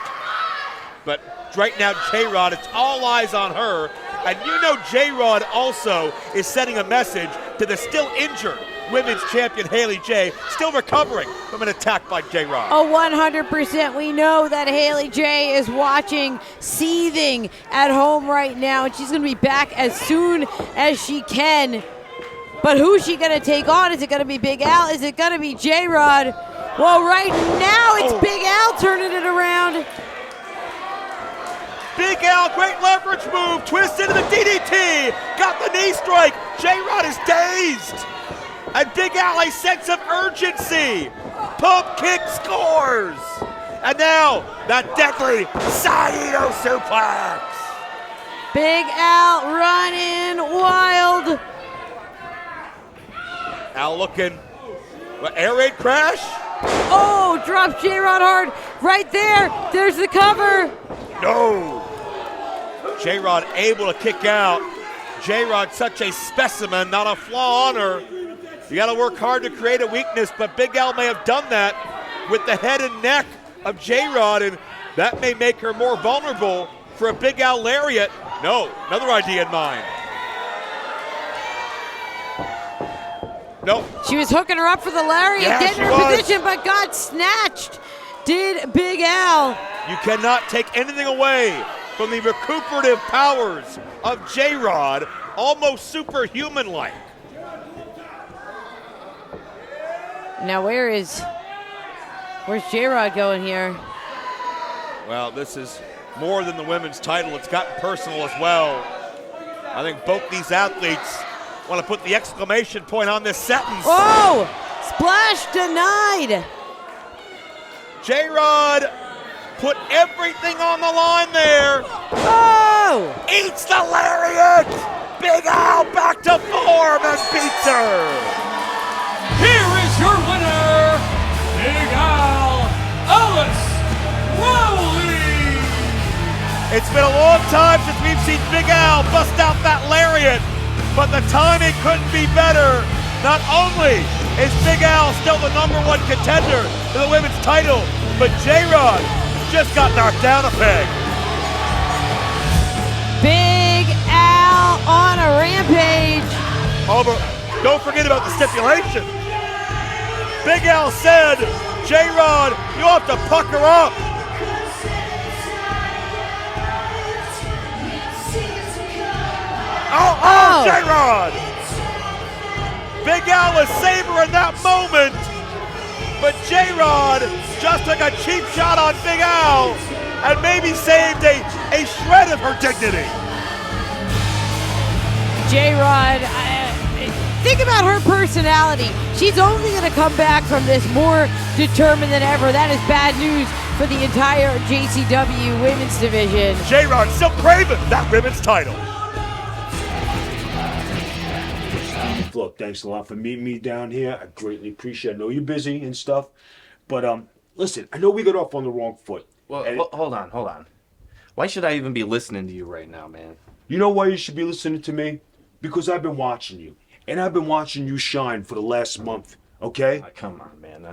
But right now, J-Rod, it's all eyes on her. And you know J-Rod also is sending a message to the still injured women's champion Haley J, still recovering from an attack by J-Rod. Oh, 100%. We know that Haley J is watching, seething at home right now, and she's going to be back as soon as she can. But who's she going to take on? Is it going to be Big Al? Is it going to be J-Rod? Well, right now it's Big Al turning it around. Big Al, great leverage move, twist into the DDT, got the knee strike. J-Rod is dazed. And Big Al, a sense of urgency. Pump kick scores. And now, that deadly Saito suplex. Big Al running wild. Al looking, air raid crash? Oh, drops J-Rod hard. Right there, there's the cover. No. J-Rod able to kick out. J-Rod such a specimen, not a flaw on her. You got to work hard to create a weakness, but Big Al may have done that with the head and neck of J-Rod, and that may make her more vulnerable for a Big Al lariat. No, another idea in mind. Nope. She was hooking her up for the lariat, getting her in position, but got snatched. Did Big Al. You cannot take anything away from the recuperative powers of J-Rod, almost superhuman-like. Now where's J-Rod going here? Well, this is more than the women's title. It's gotten personal as well. I think both these athletes want to put the exclamation point on this sentence. Oh! Splash denied. J-Rod put everything on the line there. Oh! Eats the lariat. Big Al back to form and beats her. Here is your winner, Big Al Alice CROWLEY. It's been a long time since we've seen Big Al bust out that lariat, but the timing couldn't be better. Not only is Big Al still the #1 contender to the women's title, but J-Rod just got knocked down a peg. Big Al on a rampage. Oh, but don't forget about the stipulation. Big Al said, J-Rod, you have to pucker up. Oh, J-Rod! Big Al was savoring that moment, but J-Rod just took a cheap shot on Big Al and maybe saved a shred of her dignity. J-Rod, think about her personality. She's only going to come back from this more determined than ever. That is bad news for the entire JCW women's division. J-Rod still craving that women's title. Look, thanks a lot for meeting me down here. I greatly appreciate it. I know you're busy and stuff, but listen, I know we got off on the wrong foot. Well, hold on. Why should I even be listening to you right now, man? You know why you should be listening to me? Because I've been watching you, and I've been watching you shine for the last month, okay? Come on, man.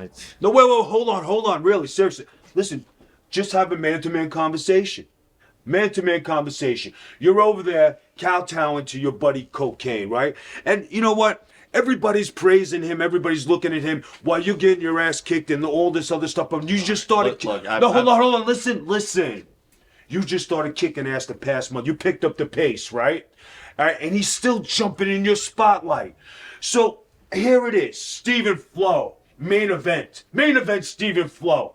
No, wait, hold on, really, seriously. Listen, just have a man-to-man conversation. Man-to-man conversation. You're over there kowtowing to your buddy Cocaine, right? And you know what? Everybody's praising him. Everybody's looking at him while you're getting your ass kicked and all this other stuff. But you just started... hold on. Listen. You just started kicking ass the past month. You picked up the pace, right? All right, and he's still jumping in your spotlight. So here it is. Steven Flo. Main event. Steven Flo.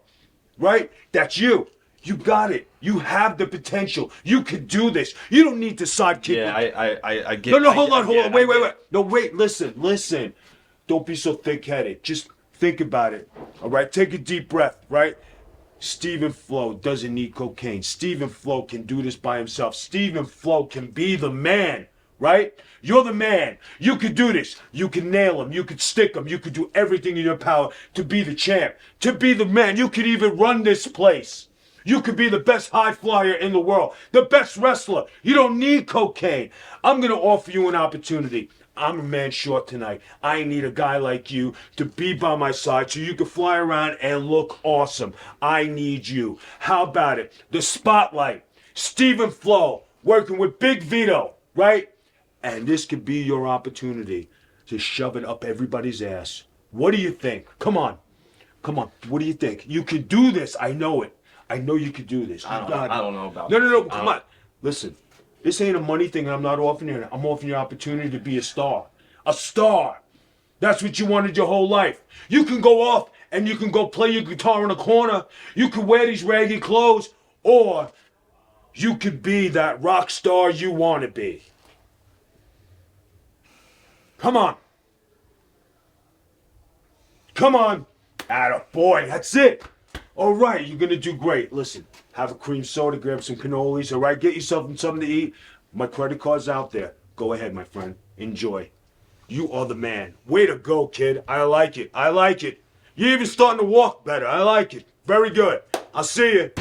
Right? That's you. You got it. You have the potential. You could do this. You don't need to sidekick. Yeah, I get. No, hold on. Wait. Wait. No, wait. Listen. Don't be so thick-headed. Just think about it. All right. Take a deep breath. Right. Steven Flo doesn't need cocaine. Steven Flo can do this by himself. Steven Flo can be the man. Right? You're the man. You could do this. You can nail him. You could stick him. You could do everything in your power to be the champ, to be the man. You could even run this place. You could be the best high flyer in the world, the best wrestler. You don't need cocaine. I'm going to offer you an opportunity. I'm a man short tonight. I need a guy like you to be by my side so you can fly around and look awesome. I need you. How about it? The spotlight. Steven Flo working with Big Vito, right? And this could be your opportunity to shove it up everybody's ass. What do you think? Come on. What do you think? You can do this. I know it. I know you could do this. I don't know about No. Come on. Listen, this ain't a money thing. I'm not offering you. I'm offering you an opportunity to be a star. A star. That's what you wanted your whole life. You can go off and you can go play your guitar in a corner. You can wear these ragged clothes, or you could be that rock star you want to be. Come on. Attaboy, that's it. All right, you're going to do great. Listen, have a cream soda, grab some cannolis, all right? Get yourself something to eat. My credit card's out there. Go ahead, my friend. Enjoy. You are the man. Way to go, kid. I like it. You're even starting to walk better. I like it. Very good. I'll see you.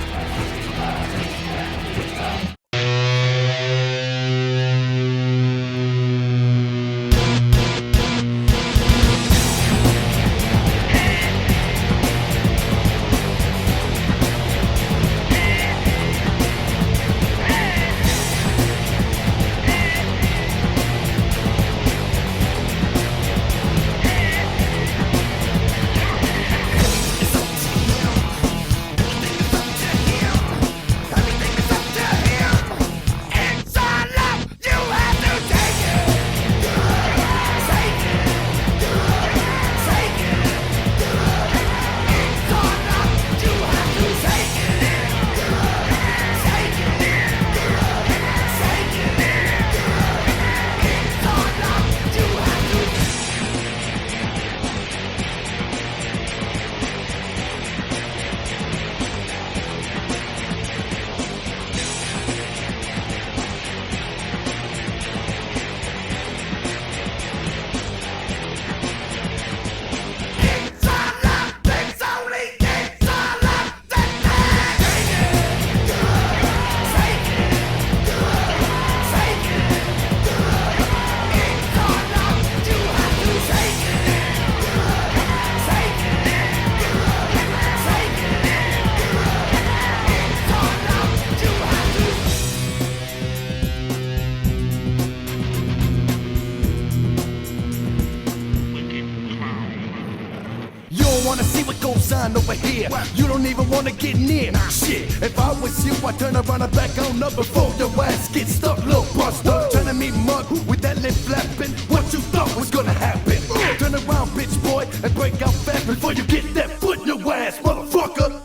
wanna see what goes on over here. You don't even wanna get near. Shit, if I was you, I'd turn around and back on up before your ass gets stuck, little buster. Trying to meet mug with that lip flapping. What you thought was gonna happen? Turn around, bitch boy, and break out fast before you get that foot in your ass, motherfucker.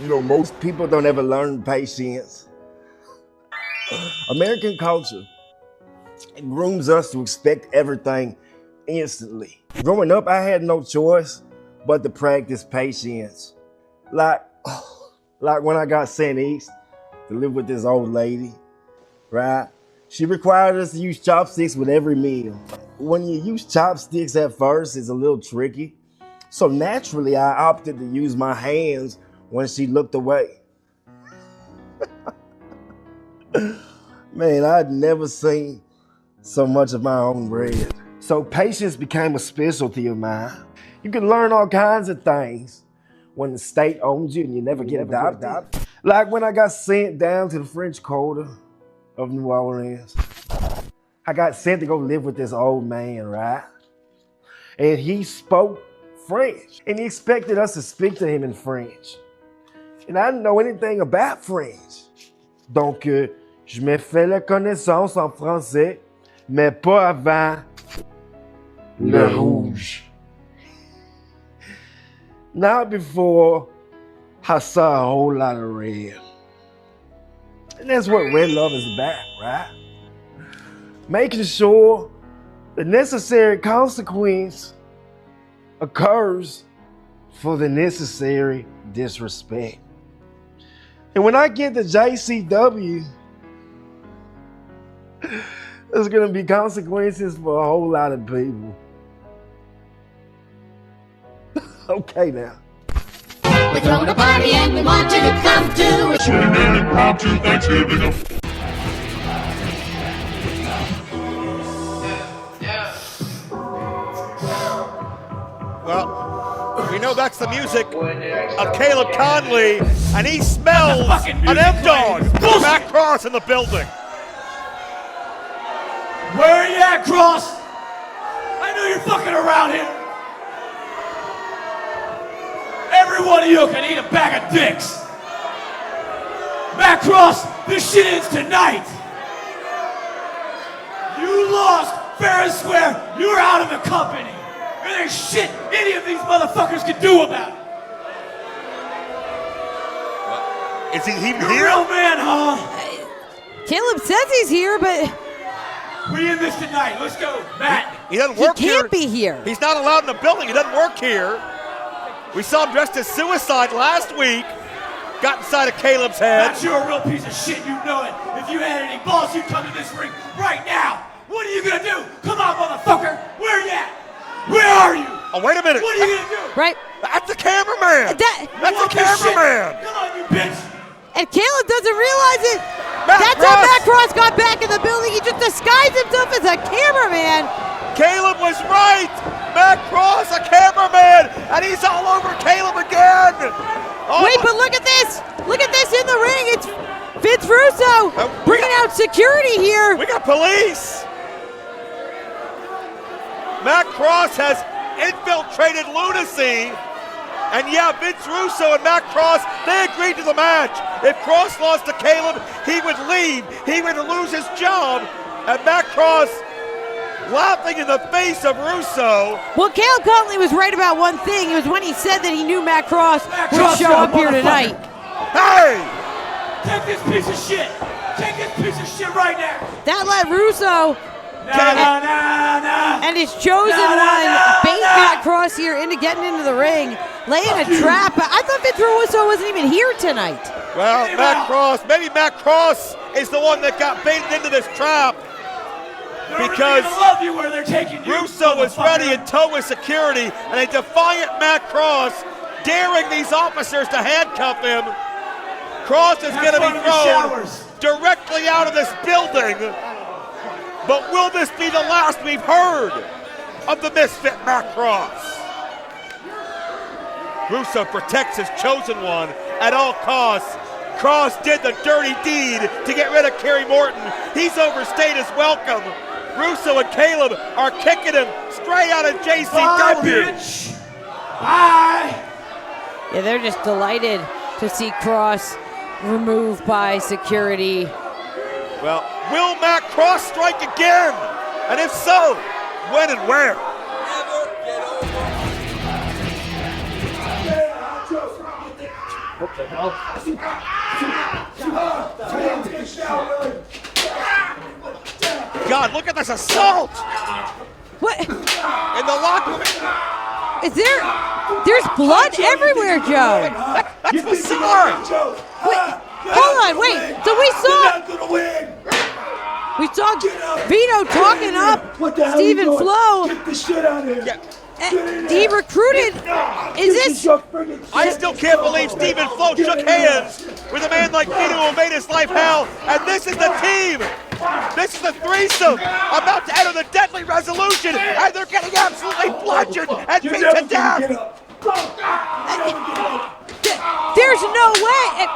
You know, most people don't ever learn patience. American culture grooms us to expect everything instantly. Growing up, I had no choice but to practice patience. Like when I got sent east to live with this old lady, right? She required us to use chopsticks with every meal. When you use chopsticks at first, it's a little tricky. So naturally, I opted to use my hands when she looked away. Man, I'd never seen so much of my own bread. So patience became a specialty of mine. You can learn all kinds of things when the state owns you and you never get adopted. Like when I got sent down to the French Quarter of New Orleans. I got sent to go live with this old man, right? And he spoke French. And he expected us to speak to him in French. And I didn't know anything about French. Donc, je me fais la connaissance en français, mais pas avant le rouge. Not before I saw a whole lot of red. And that's what red love is about, right? Making sure the necessary consequence occurs for the necessary disrespect. And when I get to JCW, there's gonna be consequences for a whole lot of people. Okay now. We're throwing a party and we want you to come to it. Swing an impromptu Thanksgiving. Well, we know that's the music of Caleb Konley, and he smells an M-Dog. Matt Cross in the building. Where are you at, Cross? I know you're fucking around here. Every one of you can eat a bag of dicks. Matt Cross, this shit ends tonight. You lost fair and square. You're out of the company. And there's shit any of these motherfuckers can do about it. Is he even You're here? a real man, huh? Caleb says he's here, but we in this tonight. Let's go, Matt. He doesn't work here. He can't be here. He's not allowed in the building. He doesn't work here. We saw him dressed as suicide last week. Got inside of Caleb's head. Matt, you're a real piece of shit. You know it. If you had any balls, you'd come to this ring right now. What are you gonna do? Come on, motherfucker. Where are you at? Where are you? Oh, wait a minute. What are you gonna do? Right. That's the cameraman. That's the this shit? cameraman. Come on, you bitch. And Caleb doesn't realize it. Matt That's Cross. how Matt Cross got back in the building. He just disguised himself as a cameraman. Caleb was right. Matt Cross, a cameraman, and he's all over Caleb again. Oh, Wait, but look at this. Look at this in the ring. It's Vince Russo bringing out security here. We got police. Matt Cross has infiltrated Lunacy. And yeah, Vince Russo and Matt Cross, they agreed to the match. If Cross lost to Caleb, he would leave. He would lose his job. And Matt Cross laughing in the face of Russo. Well, Caleb Konley was right about one thing. It was when he said that he knew Matt Cross would show up here tonight. Hey! Take this piece of shit. Take this piece of shit right now. That let Russo and his chosen one bait Matt Cross here into getting into the ring, laying a trap. I thought Vince Russo wasn't even here tonight. Well, maybe Matt Cross is the one that got baited into this trap. Because love you where they're taking you, Russo was ready in tow with security, and a defiant Matt Cross daring these officers to handcuff him. Cross is going to be thrown directly out of this building. But will this be the last we've heard of the misfit Matt Cross? Russo protects his chosen one at all costs. Cross did the dirty deed to get rid of Kerry Morton. He's overstayed his welcome. Russo and Caleb are kicking him straight out of JCW. Bye. Yeah, they're just delighted to see Cross removed by security. Well, will Matt Cross strike again? And if so, when and where? What the hell? God, look at this assault! What? In the locker room. Is there's blood everywhere, Joe. That's bizarre. Wait, hold on, wait. So we saw Veto talking up Steven Flo. Get the shit out of here. Yeah. He recruited. Is this? I still can't believe Steven Flo shook hands with a man like Veto who made his life hell, and this is the team. This is the threesome about to enter the deadly resolution, and they're getting absolutely bludgeoned and beat to death. There's no way.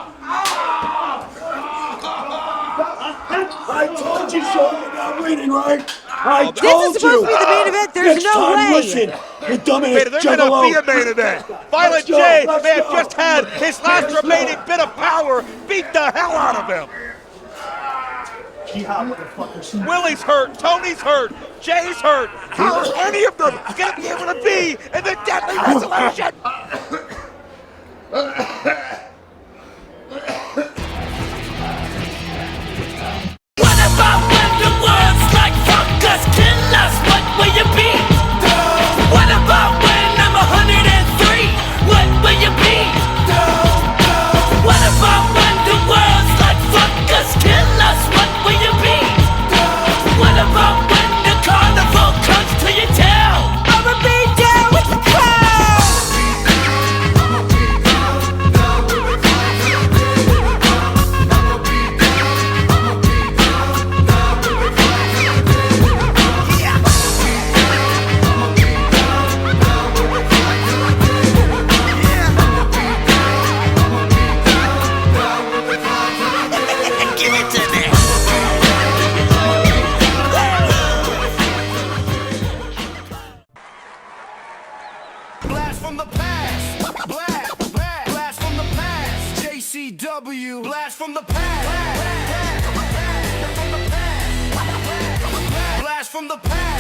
I told you so. You're not winning, right? I told you. This is supposed to be the main event. There's Next no time, way. Listen, you dumbass There's Juggalo. gonna be a main event. Violent J may have just had his last remaining bit of power beat the hell out of him. Willie's hurt, Tony's hurt, Jay's hurt. How are any of them gonna be able to be in the deadly resolution? What about when the world's like fuck us, kill us, what will you be? What about when I'm 103, what will you be? What about when the world's like fuck us, kill us, what will you be? What about when the carnival comes to your town? I'ma be down with the crowd. Give it to me. Blast from the past. Blast from the past. JCW. Blast from the past. Blast from the past. Blast from the past.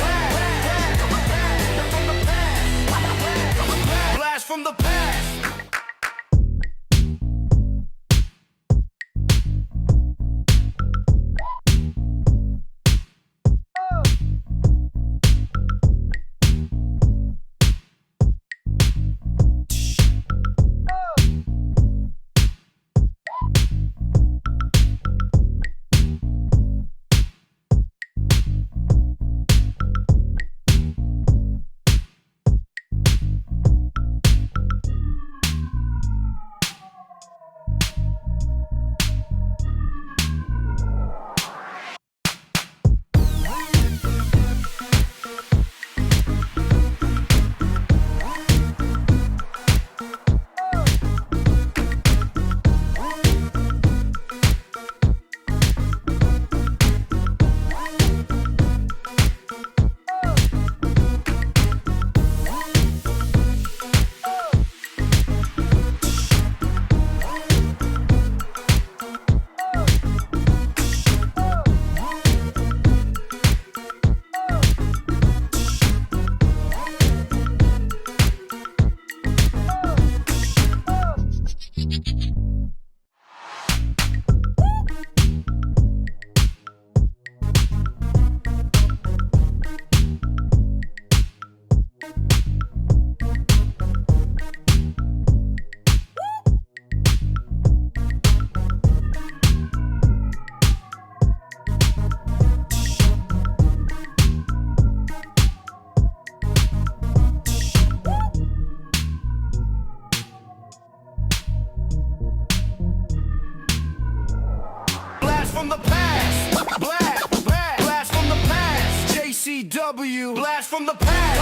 From the past, blast from the past. JCW, blast from the past.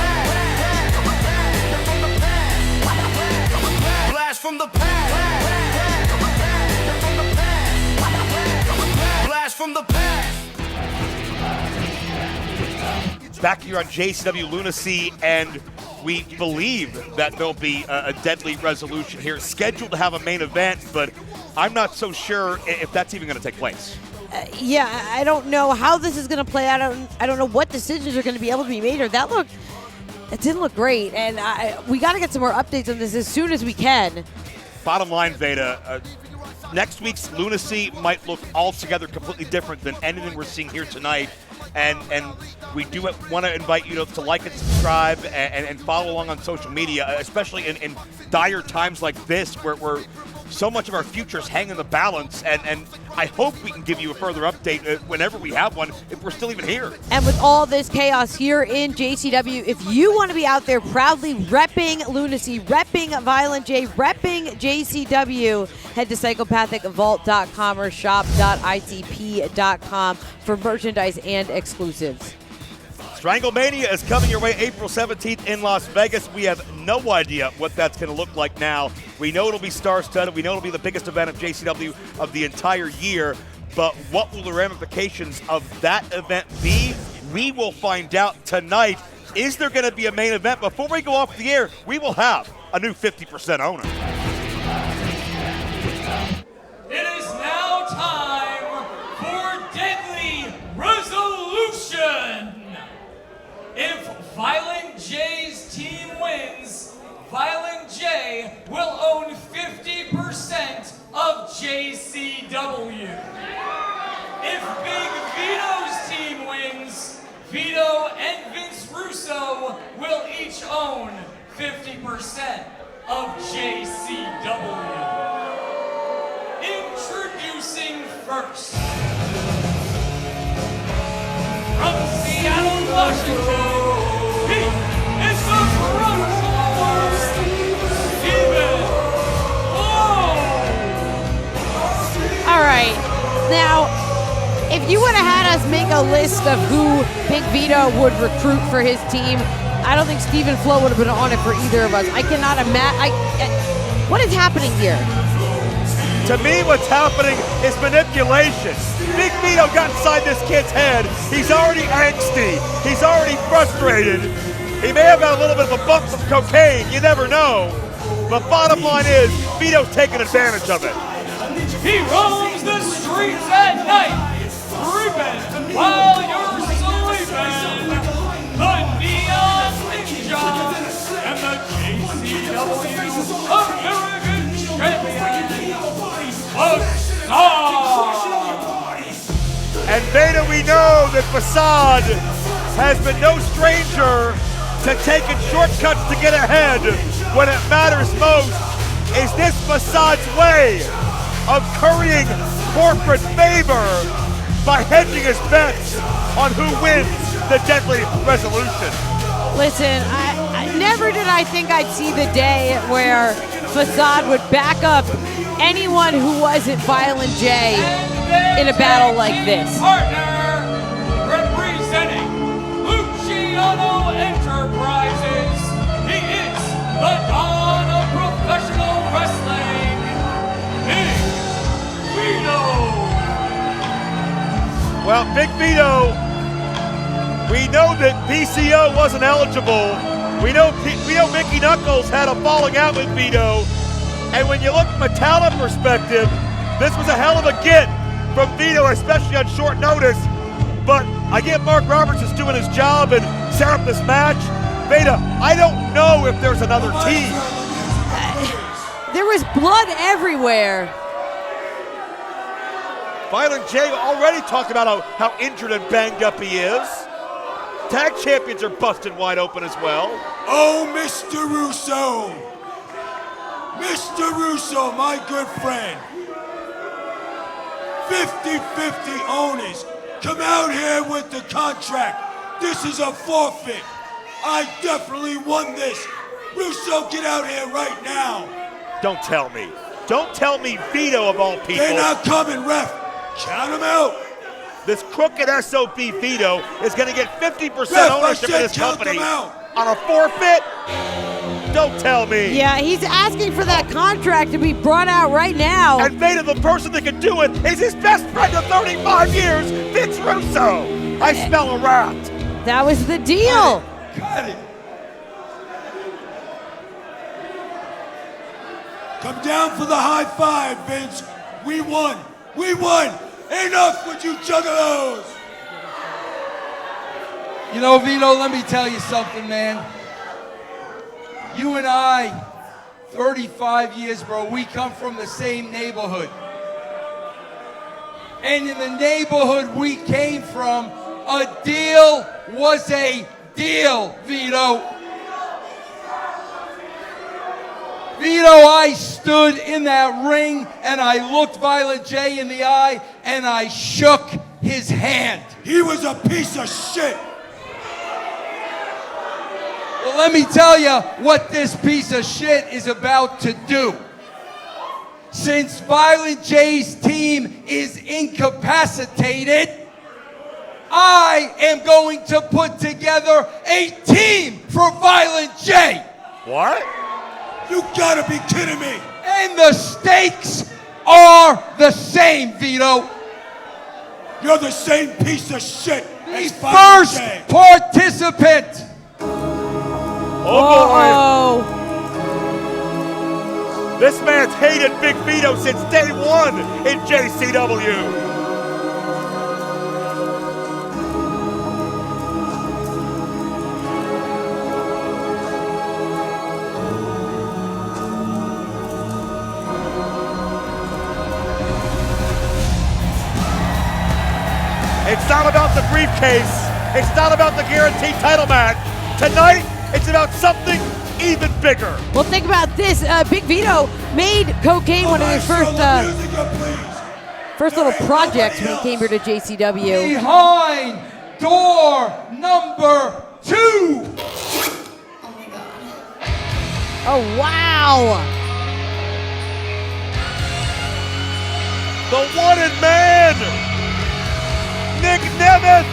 Blast from the past. Blast from the past. Back here on JCW Lunacy, and we believe that there'll be a deadly resolution here, scheduled to have a main event, but I'm not so sure if that's even going to take place. Yeah, I don't know how this is going to play out. I don't know what decisions are going to be able to be made. Or it didn't look great, and we got to get some more updates on this as soon as we can. Bottom line, Veda, next week's Lunacy might look altogether completely different than anything we're seeing here tonight. And we do want to invite you to like and subscribe and follow along on social media, especially in dire times like this, where so much of our futures hang in the balance, and I hope we can give you a further update whenever we have one, if we're still even here. And with all this chaos here in JCW, if you want to be out there proudly repping Lunacy, repping Violent J, repping JCW, head to psychopathicvault.com or shop.itp.com for merchandise and exclusives. Stranglemania is coming your way April 17th in Las Vegas. We have no idea what that's going to look like now. We know it'll be star-studded. We know it'll be the biggest event of JCW of the entire year. But what will the ramifications of that event be? We will find out tonight. Is there going to be a main event? Before we go off the air, we will have a new 50% owner. It is now time for Deadly Resolution. If Violent J's team wins, Violent J will own 50% of JCW. If Big Vito's team wins, Veto and Vince Russo will each own 50% of JCW. Introducing first, from Seattle, Washington, he is the Brothers, Steven Flo. All right, now, if you would have had us make a list of who Big Vito would recruit for his team, I don't think Steven Flo would have been on it for either of us. I cannot imagine. What is happening here? To me, what's happening is manipulation. Big Vito got inside this kid's head. He's already angsty. He's already frustrated. He may have got a little bit of a bump from cocaine. You never know. But bottom line is, Vito's taking advantage of it. He roams the streets at night, creeping while you're sleeping. The Neon Ninja and the JCW American Champion Facade. And Veto, we know that Facade has been no stranger to taking shortcuts to get ahead when it matters most. Is this Facade's way of currying corporate favor by hedging his bets on who wins the Deadly Resolution? Listen, I never did I think I'd see the day where Facade would back up anyone who wasn't Violent J in a battle like this. Partner, representing Luciano Enterprises, he is the Dawn of Professional Wrestling, Big Vito. Well, Big Vito, we know that PCO wasn't eligible. We know Mickey Knuckles had a falling out with Vito. And when you look from a talent perspective, this was a hell of a get from Veto, especially on short notice. But I get Mark Roberts is doing his job and set up this match. Veto, I don't know if there's another team. There was blood everywhere. Violent J already talked about how injured and banged up he is. Tag champions are busted wide open as well. Oh, Mr. Russo. Mr. Russo, my good friend. 50-50 owners. Come out here with the contract. This is a forfeit. I definitely won this. Russo, get out here right now. Don't tell me. Don't tell me Veto of all people. They're not coming, ref. Count them out. This crooked SOB Veto is going to get 50% Ref, ownership of this company on a forfeit? Don't tell me. Yeah, he's asking for that contract to be brought out right now. And Veto, the person that can do it, is his best friend of 35 years, Vince Russo. I smell a rat. That was the deal. Got it. Come down for the high five, Vince. We won. We won. Enough with you juggalos. You know, Vito, let me tell you something, man. You and I, 35 years, bro, we come from the same neighborhood. And in the neighborhood we came from, a deal was a deal, Vito. Vito, I stood in that ring and I looked Violent J in the eye and I shook his hand. He was a piece of shit. Well, let me tell you what this piece of shit is about to do. Since Violent J's team is incapacitated, I am going to put together a team for Violent J. What? You gotta be kidding me. And the stakes are the same, Vito. You're the same piece of shit The as Violent first J. participant. Oh boy. This man's hated Big Vito since day one in JCW. It's not about the briefcase. It's not about the guaranteed title match. Tonight, it's about something even bigger. Well, think about this. Big Vito made cocaine one of his first little projects when he came here to JCW. Behind door number 2. Oh, wow. The wanted man, Nick Nemeth,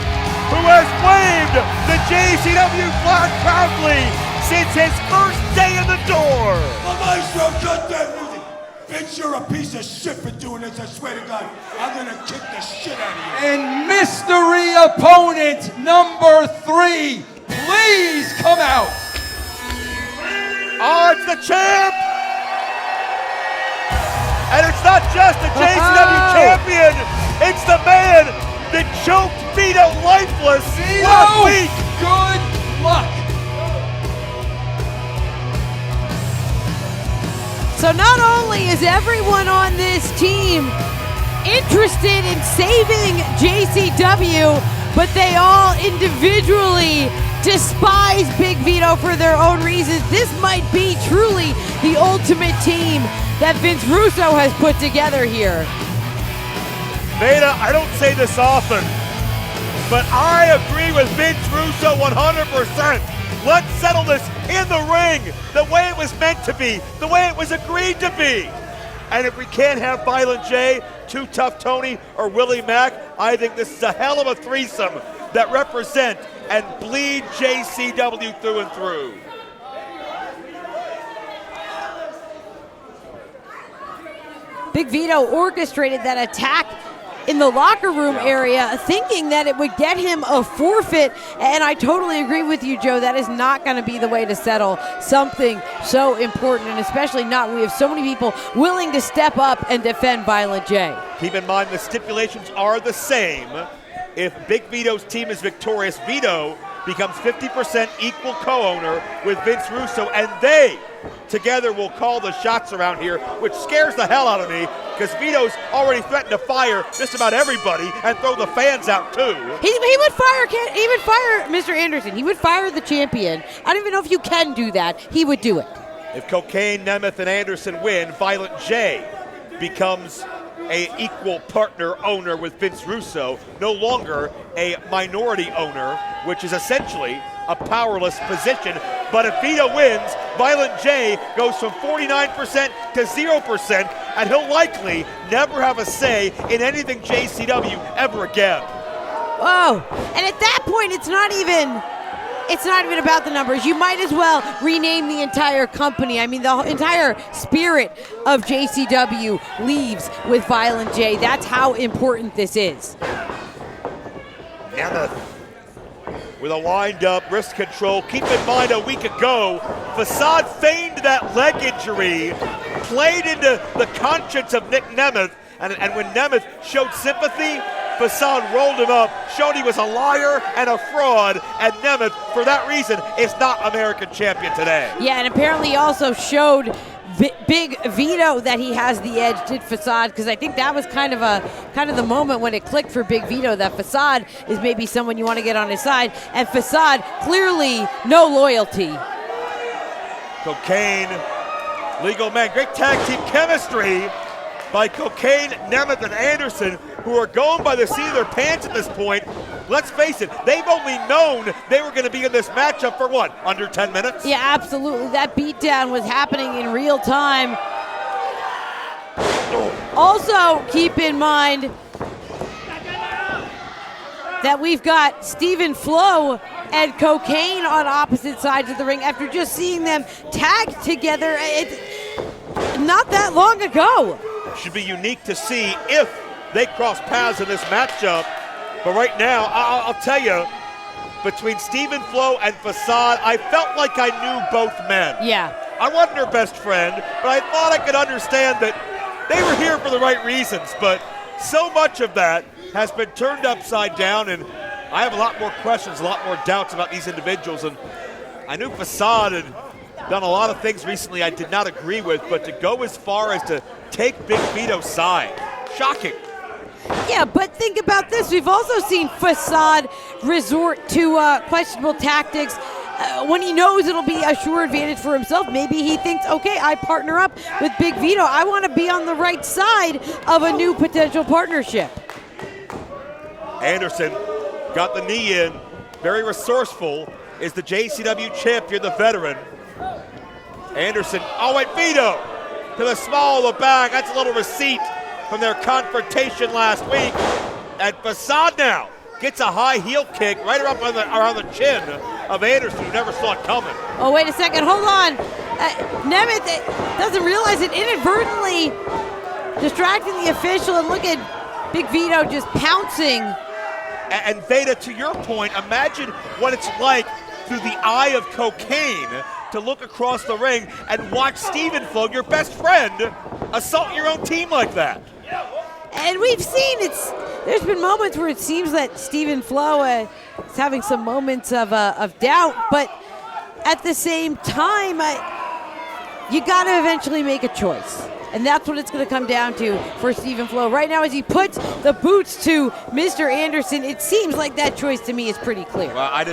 who has waved the JCW flag proudly since his first day in the door. Maestro, cut that music. Bitch, you're a piece of shit for doing this, I swear to God. I'm gonna kick the shit out of you. And mystery opponent number 3, please come out. Oh, it's the champ! And it's not just the JCW champion, it's the man that choked Vito lifeless last week. Good luck. So not only is everyone on this team interested in saving JCW, but they all individually despise Big Vito for their own reasons. This might be truly the ultimate team that Vince Russo has put together here. Veda, I don't say this often, but I agree with Vince Russo 100%. Let's settle this in the ring, the way it was meant to be, the way it was agreed to be. And if we can't have Violent J, Too Tough Tony, or Willie Mack, I think this is a hell of a threesome that represent and bleed JCW through and through. Big Vito orchestrated that attack in the locker room area, thinking that it would get him a forfeit, and I totally agree with you, Joe. That is not going to be the way to settle something so important, and especially not when we have so many people willing to step up and defend Violent J. Keep in mind the stipulations are the same. If Big Vito's team is victorious, Vito becomes 50% equal co-owner with Vince Russo, and they together will call the shots around here, which scares the hell out of me because Vito's already threatened to fire just about everybody and throw the fans out too. He would fire Mr. Anderson. He would fire the champion. I don't even know if you can do that. He would do it. If Cocaine, Nemeth, and Anderson win, Violent J becomes a equal partner owner with Vince Russo, no longer a minority owner, which is essentially a powerless position. But if Vito wins, Violent J goes from 49% to 0%, and he'll likely never have a say in anything JCW ever again. Whoa, and at that point, it's not even about the numbers. You might as well rename the entire company. I mean, the entire spirit of JCW leaves with Violent J. That's how important this is. Nemeth with a wind-up wrist control. Keep in mind, a week ago, Facade feigned that leg injury, played into the conscience of Nick Nemeth, and when Nemeth showed sympathy, Facade rolled him up, showed he was a liar and a fraud, and Nemeth, for that reason, is not American champion today. Yeah, and apparently he also showed Big Vito that he has the edge, did Facade, because I think that was kind of the moment when it clicked for Big Vito that Facade is maybe someone you want to get on his side, and Facade clearly no loyalty. Cocaine Legal man, great tag team chemistry by Cocaine, Nemeth, and Anderson, who are going by the seat of their pants at this point. Let's face it, they've only known they were going to be in this matchup for what, under 10 minutes? Yeah, absolutely. That beatdown was happening in real time. Also, keep in mind that we've got Steven Flo and Cocaine on opposite sides of the ring after just seeing them tag together not that long ago. Should be unique to see if they cross paths in this matchup. But right now, I'll tell you, between Steven Flo and Facade, I felt like I knew both men. Yeah. I wasn't their best friend, but I thought I could understand that they were here for the right reasons. But so much of that has been turned upside down, and I have a lot more questions, a lot more doubts about these individuals. And I knew Facade had done a lot of things recently I did not agree with, but to go as far as to take Big Vito's side, shocking. Yeah, but think about this. We've also seen Facade resort to questionable tactics when he knows it'll be a sure advantage for himself. Maybe he thinks, okay, I partner up with Big Vito. I want to be on the right side of a new potential partnership. Anderson got the knee in, very resourceful, is the JCW champion, the veteran. Anderson, oh wait, Veto to the small of the back. That's a little receipt from their confrontation last week. And Facade now gets a high heel kick right around the chin of Anderson, who never saw it coming. Oh, wait a second, hold on. Nemeth doesn't realize it, inadvertently distracting the official, and look at Big Vito just pouncing. And Veda, to your point, imagine what it's like through the eye of Cocaine to look across the ring and watch Steven Flo, your best friend, assault your own team like that. And we've seen there's been moments where it seems that Steven Flo is having some moments of doubt, but at the same time, you got to eventually make a choice. And that's what it's going to come down to for Steven Flo. Right now, as he puts the boots to Mr. Anderson, it seems like that choice to me is pretty clear. Well, I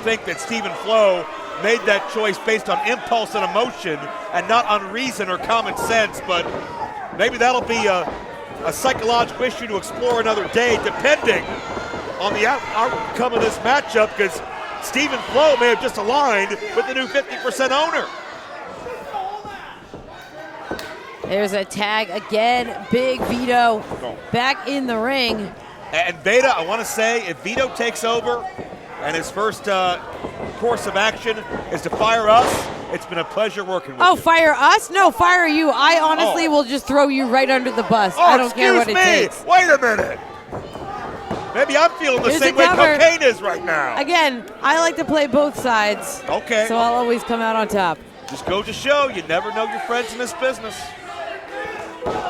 think that Steven Flo made that choice based on impulse and emotion and not on reason or common sense, but maybe that'll be a psychological issue to explore another day, depending on the outcome of this matchup, because Steven Flo may have just aligned with the new 50% owner. There's a tag again. Big Vito back in the ring. And Veda, I want to say, if Vito takes over and his first course of action is to fire us, it's been a pleasure working with you. Oh, fire us? No, fire you. I honestly will just throw you right under the bus. I don't care what it takes. Wait a minute. Maybe I'm feeling the same way Cocaine is right now. Again, I like to play both sides. Okay. So I'll always come out on top. Just go to show you never know your friends in this business.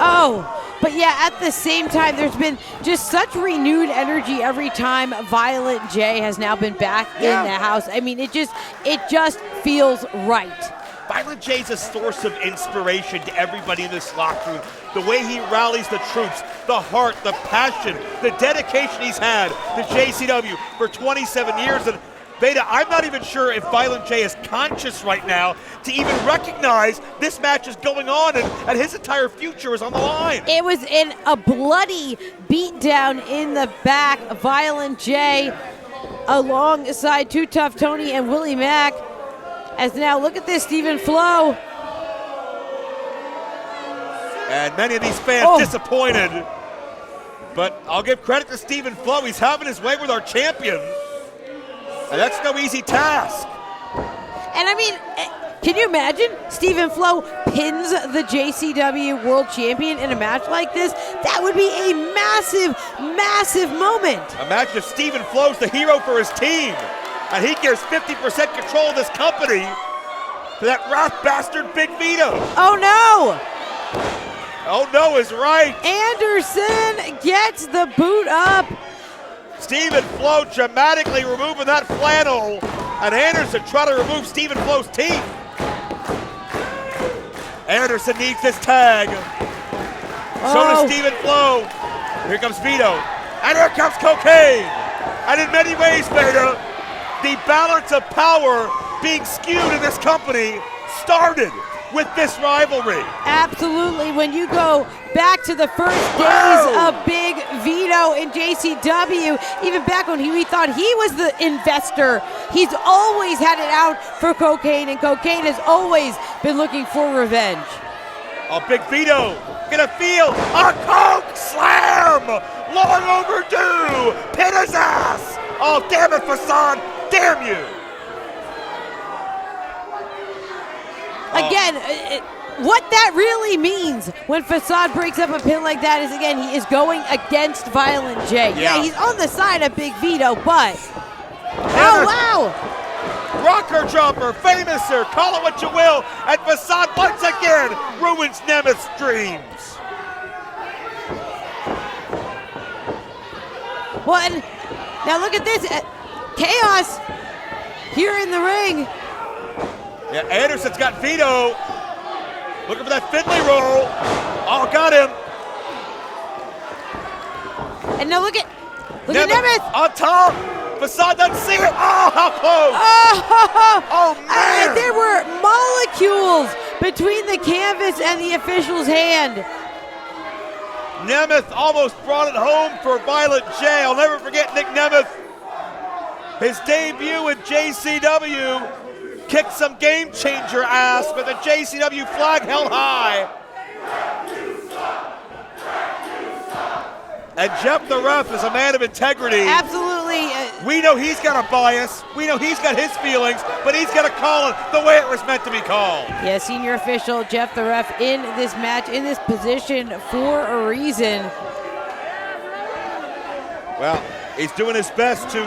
Oh, but yeah, at the same time, there's been just such renewed energy every time Violent J has now been back in the house. I mean, it just feels right. Violent J's a source of inspiration to everybody in this locker room. The way he rallies the troops, the heart, the passion, the dedication he's had to JCW for 27 years. And Veda, I'm not even sure if Violent J is conscious right now to even recognize this match is going on and his entire future is on the line. It was in a bloody beatdown in the back. Violent J alongside Too Tough Tony and Willie Mack. As now, look at this, Steven Flo. And many of these fans disappointed. But I'll give credit to Steven Flo. He's having his way with our champion. And that's no easy task. And I mean, can you imagine Steven Flo pins the JCW World Champion in a match like this? That would be a massive, massive moment. Imagine if Steven Flo's the hero for his team, and he gives 50% control of this company to that wrath bastard Big Vito. Oh no! Oh no is right. Anderson gets the boot up. Steven Flo dramatically removing that flannel, and Anderson trying to remove Steven Flo's teeth. Anderson needs this tag. So does Steven Flo. Here comes Vito, and here comes Cocaine. And in many ways, Veda, the balance of power being skewed in this company started with this rivalry. Absolutely. When you go back to the first days of Big Vito in JCW, even back when we thought he was the investor, he's always had it out for Cocaine, and Cocaine has always been looking for revenge. Oh, Big Vito gonna feel a Coke slam! Long overdue! Pin his ass! Oh, damn it, Facade! Damn you! Again, what that really means when Facade breaks up a pin like that is, again, he is going against Violent J. Yeah, he's on the side of Big Vito, but... Oh, wow! Rocker dropper, famouser, call it what you will, and Facade once again ruins Nemeth's dreams. One. Now look at this. Chaos here in the ring. Yeah, Anderson's got Vito. Looking for that Finley roll. Oh, got him. And now look at Nemeth. On top. Facade doesn't see it. Oh, how close. Oh man. There were molecules between the canvas and the official's hand. Nemeth almost brought it home for Violent J. I'll never forget Nick Nemeth. His debut in JCW kicked some game changer ass with a JCW flag held high. And Jeff the ref is a man of integrity. Absolutely. We know he's got a bias. We know he's got his feelings, but he's got to call it the way it was meant to be called. Yeah, senior official Jeff the ref in this match, in this position for a reason. Well, he's doing his best to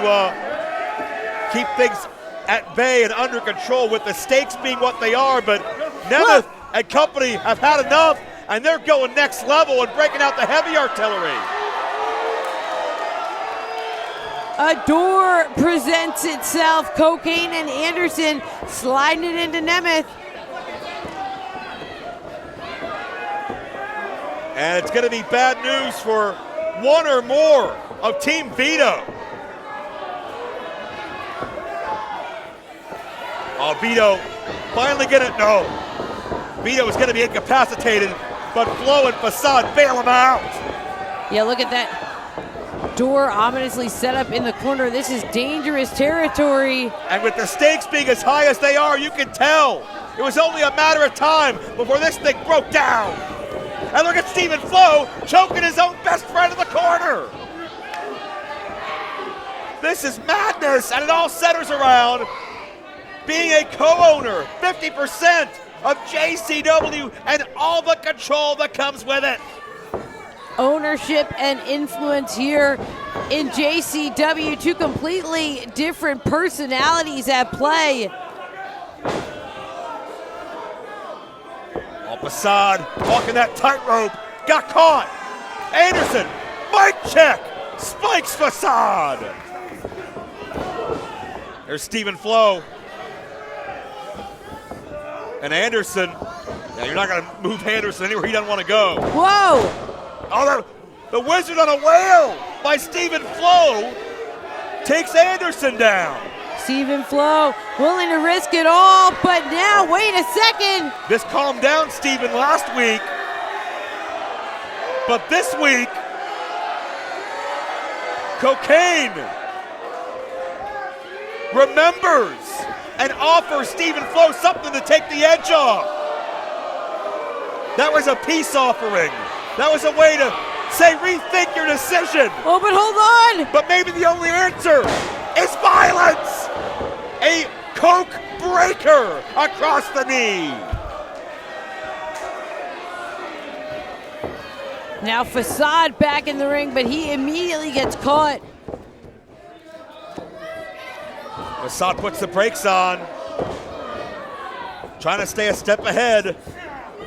keep things at bay and under control, with the stakes being what they are, but Nemeth and company have had enough, and they're going next level and breaking out the heavy artillery. A door presents itself. Cocaine and Anderson sliding it into Nemeth. And it's going to be bad news for one or more of Team Vito. Oh, Vito finally get it. No. Vito is going to be incapacitated, but Flo and Facade bail him out. Yeah, look at that. Door ominously set up in the corner. This is dangerous territory. And with the stakes being as high as they are, you can tell it was only a matter of time before this thing broke down. And look at Steven Flo choking his own best friend in the corner. This is madness, and it all centers around being a co-owner, 50% of JCW, and all the control that comes with it. Ownership and influence here in JCW, two completely different personalities at play. Oh, Facade walking that tightrope, got caught. Anderson, mic check, spikes Facade. There's Steven Flo. And Anderson, now you're not gonna move Anderson anywhere he doesn't want to go. Whoa! Oh, the Wizard on a Whale by Steven Flo takes Anderson down. Steven Flo willing to risk it all, but now, wait a second. This calmed down Steven last week, but this week, Cocaine remembers and offers Steven Flo something to take the edge off. That was a peace offering. That was a way to say, rethink your decision. Oh, but hold on. But maybe the only answer is violence. A Coke breaker across the knee. Now Facade back in the ring, but he immediately gets caught. Facade puts the brakes on. Trying to stay a step ahead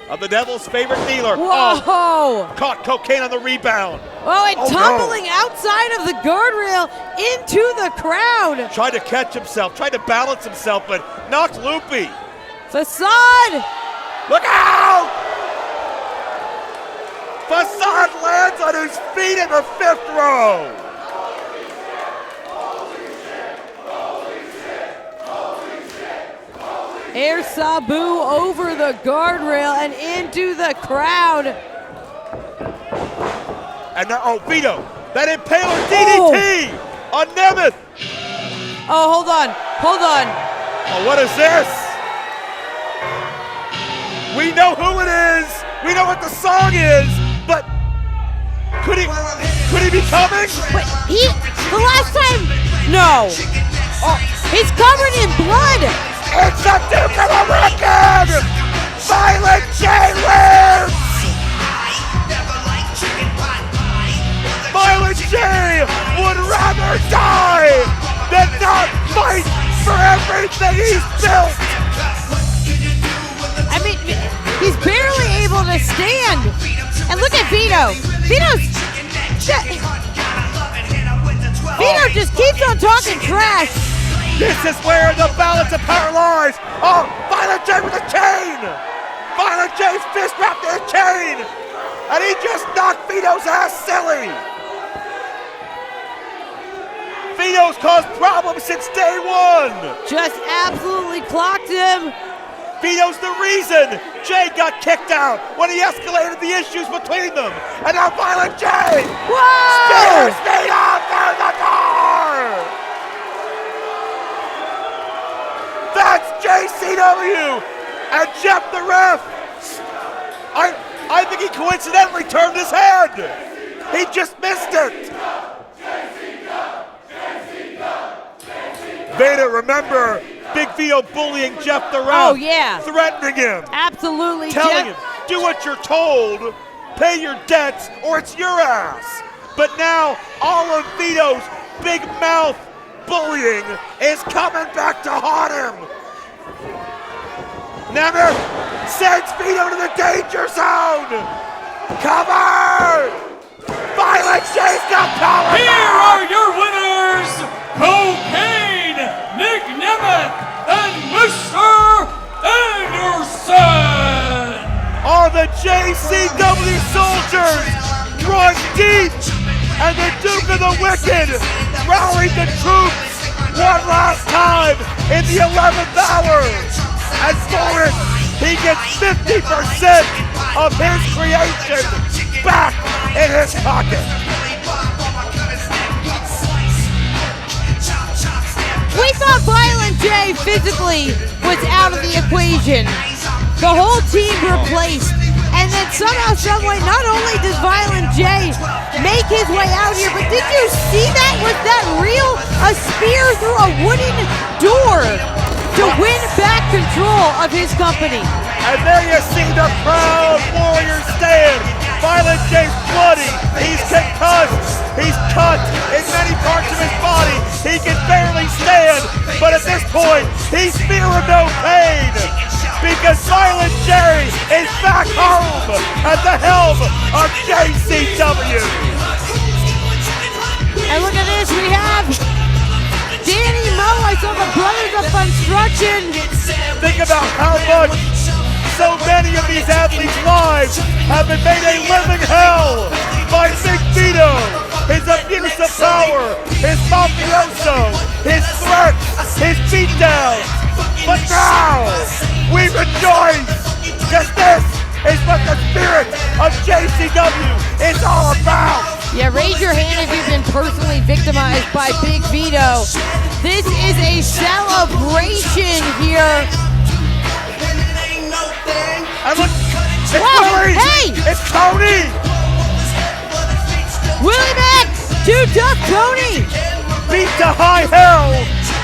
of the Devil's favorite dealer. Whoa! Oh, caught Cocaine on the rebound. Oh, and tumbling outside of the guardrail into the crowd. Tried to catch himself, tried to balance himself, but knocked loopy. Facade! Look out! Facade lands on his feet in the 5th row. Air Sabu over the guardrail and into the crowd. And now, Veto, that impaler DDT on Nemeth. Oh, hold on. Oh, what is this? We know who it is. We know what the song is, but could he be coming? But the last time, no. Oh, he's covered in blood. It's a Duke of the Wicked! Violent J lives! Violent J would rather die than not fight for everything he's built! I mean, he's barely able to stand. And look at Veto. Veto just keeps on talking trash. This is where the balance of power lies. Oh, Violent J with a chain! Violent J's fist wrapped in a chain! And he just knocked Vito's ass silly! Vito's caused problems since day one! Just absolutely clocked him. Vito's the reason Jay got kicked out when he escalated the issues between them. And now Violent J spears Vito through the door! That's JCW! And Jeff the ref! I think he coincidentally turned his head! He just missed it! Veto, remember, Big Vito bullying Jeff the ref. Oh, yeah. Threatening him. Absolutely, telling him, do what you're told, pay your debts, or it's your ass. But now, all of Vito's big mouth bullying is coming back to haunt him. Nemeth sends Veto to the danger zone. Cover! Violent J's got power. Here are your winners, Cocaine, Nick Nemeth, and Mr. Anderson. Are the JCW soldiers drawing deep, and the Duke of the Wicked rallied the troops one last time in the 11th hour. As for it, he gets 50% of his creation back in his pocket. We thought Violent J physically was out of the equation. The whole team replaced. And then somehow, someway, not only does Violent J make his way out here, but did you see that? Was that real? A spear through a wooden door to win back control of his company. And there you see the proud warrior stand. Violent J's bloody, he's concussed, he's cut in many parts of his body. He can barely stand, but at this point, he's feeling no pain. Because Violent J is back home at the helm of JCW. And look at this, we have Danny Moas of the Brothers of Funstruction. Think about how much so many of these athletes' lives have been made a living hell by Big Vito. His abuse of power, his mafioso, his threats, his beatdowns. But now, we rejoice, because this is what the spirit of JCW is all about. Yeah, raise your hand if you've been personally victimized by Big Vito. This is a celebration here. And look, it's Willie! Hey! It's Tony! Willie Mack! Too tough, Tony! Beat to high hell,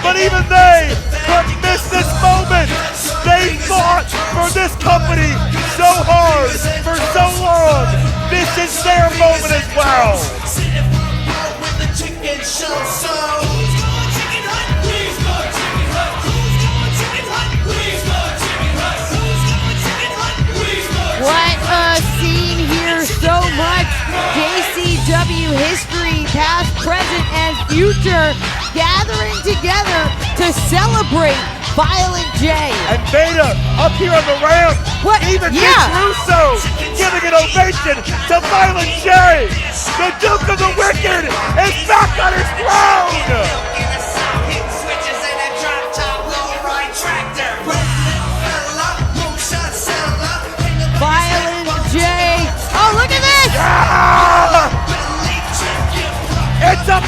but even they couldn't miss this moment. They fought for this company so hard for so long. This is their moment as well. What a scene here, so much JCW history, past, present, and future, gathering together to celebrate Violent J. And Beta up here on the ramp, even Vince Russo giving an ovation to Violent J. The Duke of the Wicked is back on his throne.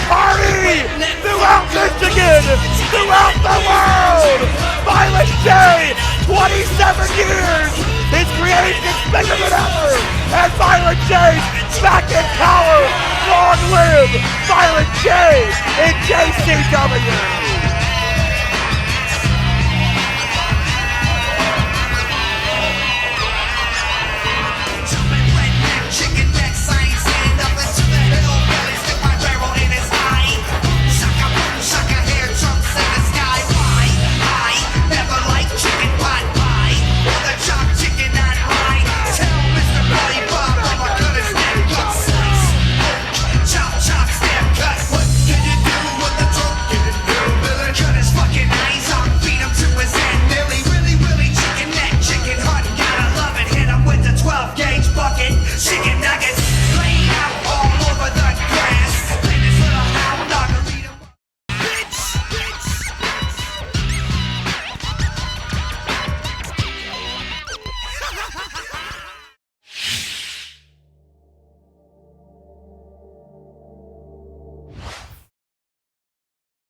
party throughout Michigan, throughout the world. Violent J, 27 years. His creation is bigger than ever. And Violent J back in power. Long live Violent J in JCW.